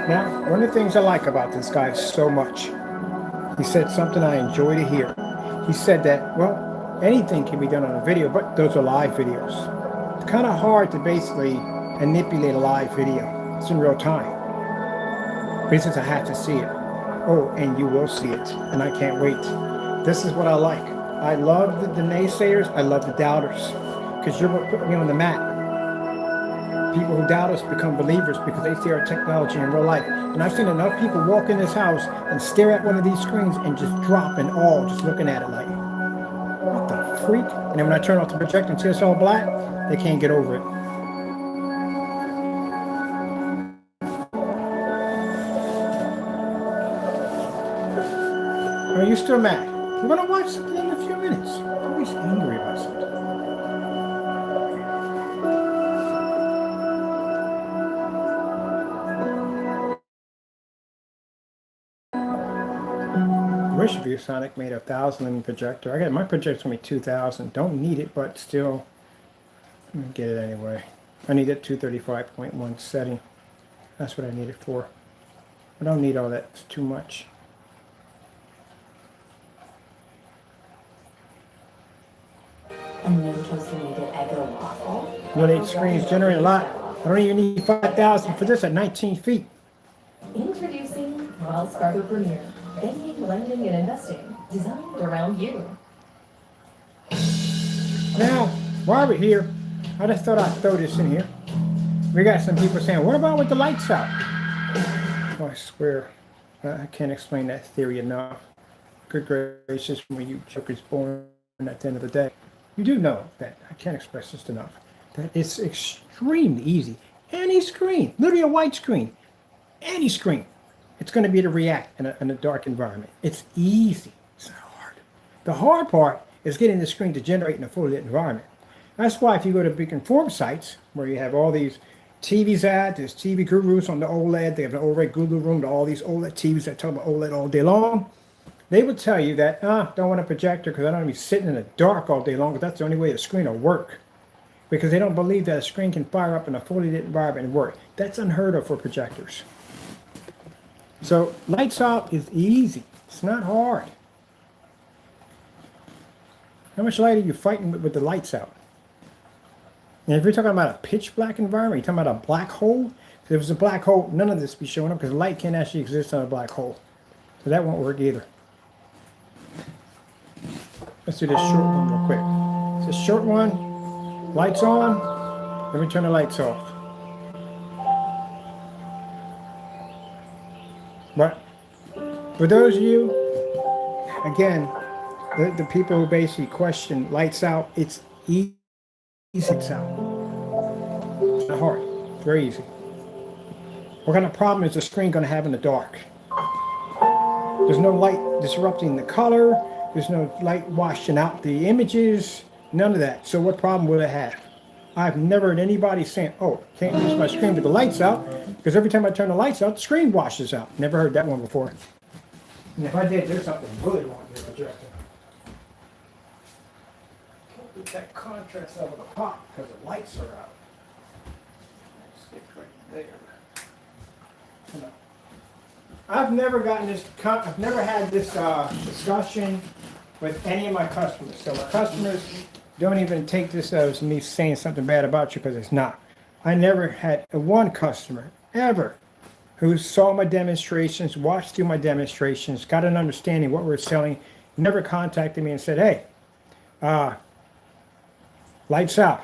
Now, one of the things I like about this guy so much, he said something I enjoy to hear. He said that, well, anything can be done on a video, but those are live videos. It's kind of hard to basically manipulate a live video. It's in real time. For instance, I have to see it. Oh, and you will see it, and I can't wait. This is what I like. I love the naysayers. I love the doubters, because you're what put me on the map. People who doubt us become believers because they see our technology in real life. And I've seen enough people walk in this house and stare at one of these screens and just drop in awe, just looking at it like, what the freak? And then when I turn off the projector and see it's all black, they can't get over it. Are you still mad? We're gonna watch something in a few minutes. I'm always angry about something. Wish ViewSonic made a 1,000 projector. I got my projector's gonna be 2,000. Don't need it, but still, I'm gonna get it anyway. I need it 235.1 setting. That's what I need it for. I don't need all that. It's too much. And no toaster needed egg or waffle. You know, 8 screens generate a lot. I don't even need 5,000 for this at 19 feet. Introducing Wells Fargo Premier. Banking, lending, and investing. Designed around you. Now, while we're here, I just thought I'd throw this in here. We got some people saying, what about with the lights out? Oh, I swear, I can't explain that theory enough. Good gracious, when you jokers born at the end of the day. You do know that, I can't express this enough, that it's extremely easy. Any screen, literally a white screen, any screen, it's going to be to react in a dark environment. It's easy. It's not hard. The hard part is getting the screen to generate in a fully lit environment. That's why if you go to big informed sites where you have all these TVs at, there's TV gurus on the OLED, they have an OLED guru room to all these OLED TVs that talk about OLED all day long. They would tell you that, don't want a projector because I don't want to be sitting in the dark all day long, but that's the only way the screen will work. Because they don't believe that a screen can fire up in a fully lit environment and work. That's unheard of for projectors. So lights out is easy. It's not hard. How much light are you fighting with the lights out? And if you're talking about a pitch black environment, you're talking about a black hole. If it was a black hole, none of this would be showing up because light can't actually exist on a black hole. So that won't work either. Let's do this short one real quick. It's a short one. Lights on. Let me turn the lights off. But for those of you, again, the people who basically question lights out, it's easy. It's out. It's not hard. Very easy. What kind of problem is the screen going to have in the dark? There's no light disrupting the color. There's no light washing out the images. None of that. So what problem will it have? I've never heard anybody saying, oh, can't use my screen with the lights out because every time I turn the lights out, the screen washes out. Never heard that one before. And if I did, there's something really wrong with the projector. Get that contrast level to pop because the lights are out. Stick right there. I've never gotten this. I've never had this discussion with any of my customers. So my customers don't even take this as me saying something bad about you because it's not. I never had one customer ever who saw my demonstrations, watched through my demonstrations, got an understanding what we're selling, never contacted me and said, hey, lights out.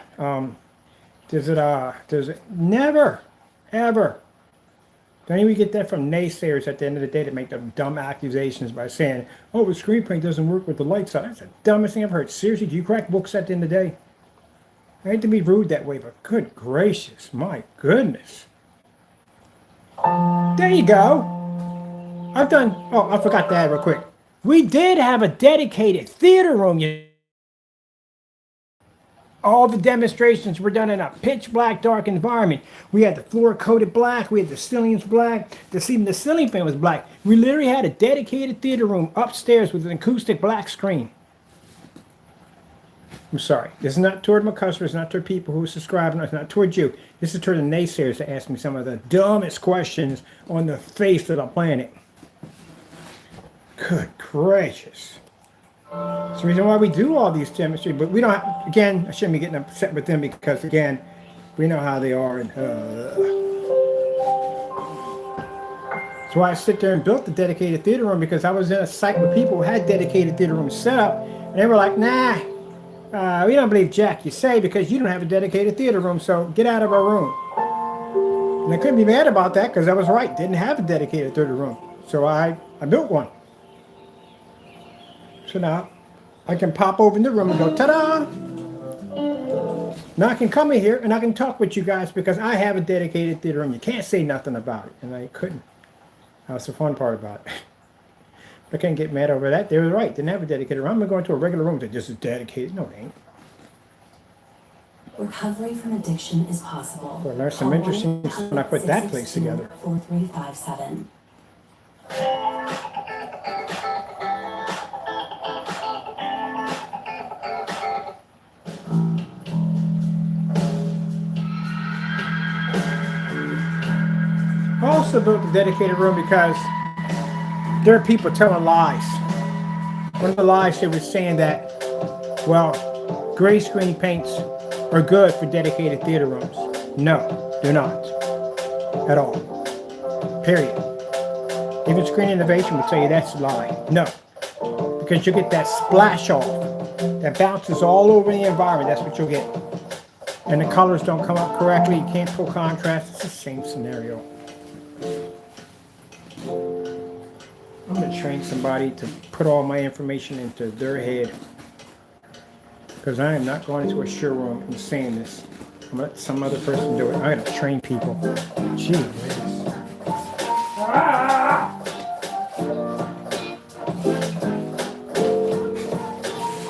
Does it never, ever. Don't even get that from naysayers at the end of the day that make them dumb accusations by saying, oh, the screen print doesn't work with the lights out. That's the dumbest thing I've heard. Seriously, do you crack books at the end of the day? I hate to be rude that way, but good gracious, my goodness. There you go. I've done, oh, I forgot to add real quick. We did have a dedicated theater room. All the demonstrations were done in a pitch black, dark environment. We had the floor coated black. We had the ceilings black. Even the ceiling fan was black. We literally had a dedicated theater room upstairs with an acoustic black screen. I'm sorry. This is not toward my customers, not toward people who subscribe, it's not toward you. This is toward the naysayers that ask me some of the dumbest questions on the face of the planet. Good gracious. It's the reason why we do all these demonstrations, but we don't have, again, I shouldn't be getting upset with them because, again, we know how they are. And that's why I sit there and built the dedicated theater room, because I was in a site with people who had dedicated theater rooms set up, and they were like, nah, we don't believe jack you say because you don't have a dedicated theater room, so get out of our room. And I couldn't be mad about that because I was right, didn't have a dedicated theater room. So I built one. So now I can pop over in the room and go, ta-da! Now I can come in here and I can talk with you guys because I have a dedicated theater room. You can't say nothing about it. And I couldn't. That was the fun part about it. I can't get mad over that. They were right. Didn't have a dedicated room. I'm going to go into a regular room that just is dedicated. No, it ain't. Recovery from addiction is possible. Well, there's some interesting stuff when I put that place together. 4357. I also built a dedicated room because there are people telling lies. One of the lies they were saying that, well, gray screen paints are good for dedicated theater rooms. No, they're not. At all. Period. Even Screen Innovation will tell you that's a lie. No. Because you get that splash off that bounces all over the environment. That's what you'll get. And the colors don't come up correctly. You can't pull contrast. It's the same scenario. I'm going to train somebody to put all my information into their head. Because I am not going into a showroom and saying this. I'm going to let some other person do it. I got to train people. Gee whiz. Ah!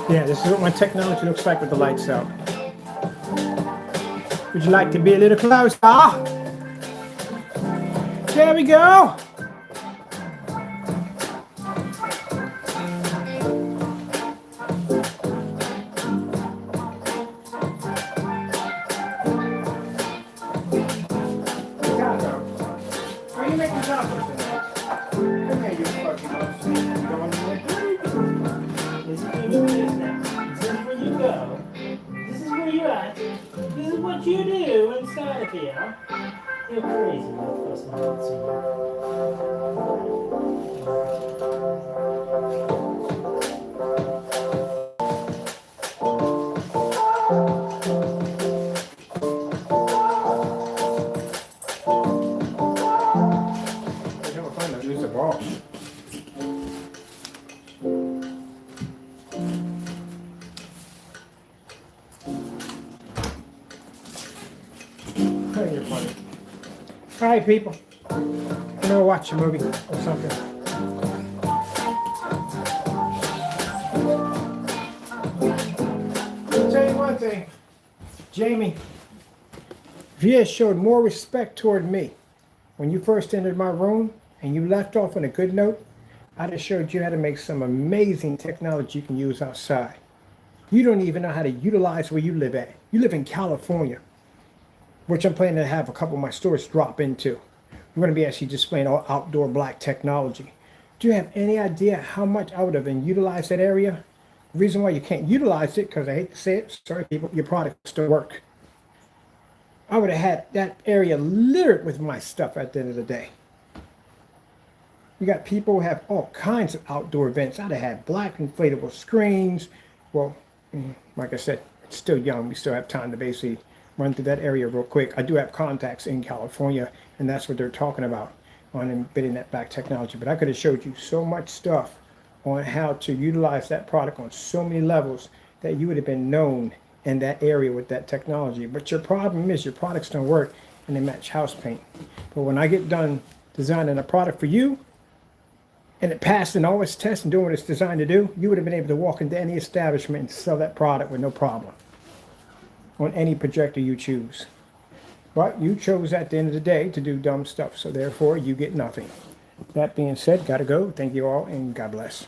Yeah, this is what my technology looks like with the lights out. Would you like to be a little closer? There we go. Are you making tacos tonight? Come here, you fucking monster. You going to make This is where you live now. This is where you go. This is where you're at. This is what you do inside of here. You're crazy when I first met use the ball. You're funny. All right, people. I'm gonna watch a movie or something. I'll tell you one thing, Jamie. If you had showed more respect toward me when you first entered my room and you left off on a good note, I'd have showed you how to make some amazing technology you can use outside. You don't even know how to utilize where you live at. You live in California, which I'm planning to have a couple of my stores drop into. I'm going to be actually displaying all outdoor black technology. Do you have any idea how much I would have been utilized that area? The reason why you can't utilize it, because I hate to say it, sorry people, your products don't work. I would have had that area littered with my stuff at the end of the day. You got people who have all kinds of outdoor events. I'd have had black inflatable screens. Well, like I said, it's still young. We still have time to basically run through that area real quick. I do have contacts in California, and that's what they're talking about on embedding that back technology. But I could have showed you so much stuff on how to utilize that product on so many levels that you would have been known in that area with that technology. But your problem is your products don't work and they match house paint. But when I get done designing a product for you, and it passed in all its tests and doing what it's designed to do, you would have been able to walk into any establishment and sell that product with no problem on any projector you choose. But you chose at the end of the day to do dumb stuff, so therefore you get nothing. That being said, gotta go. Thank you all, and God bless.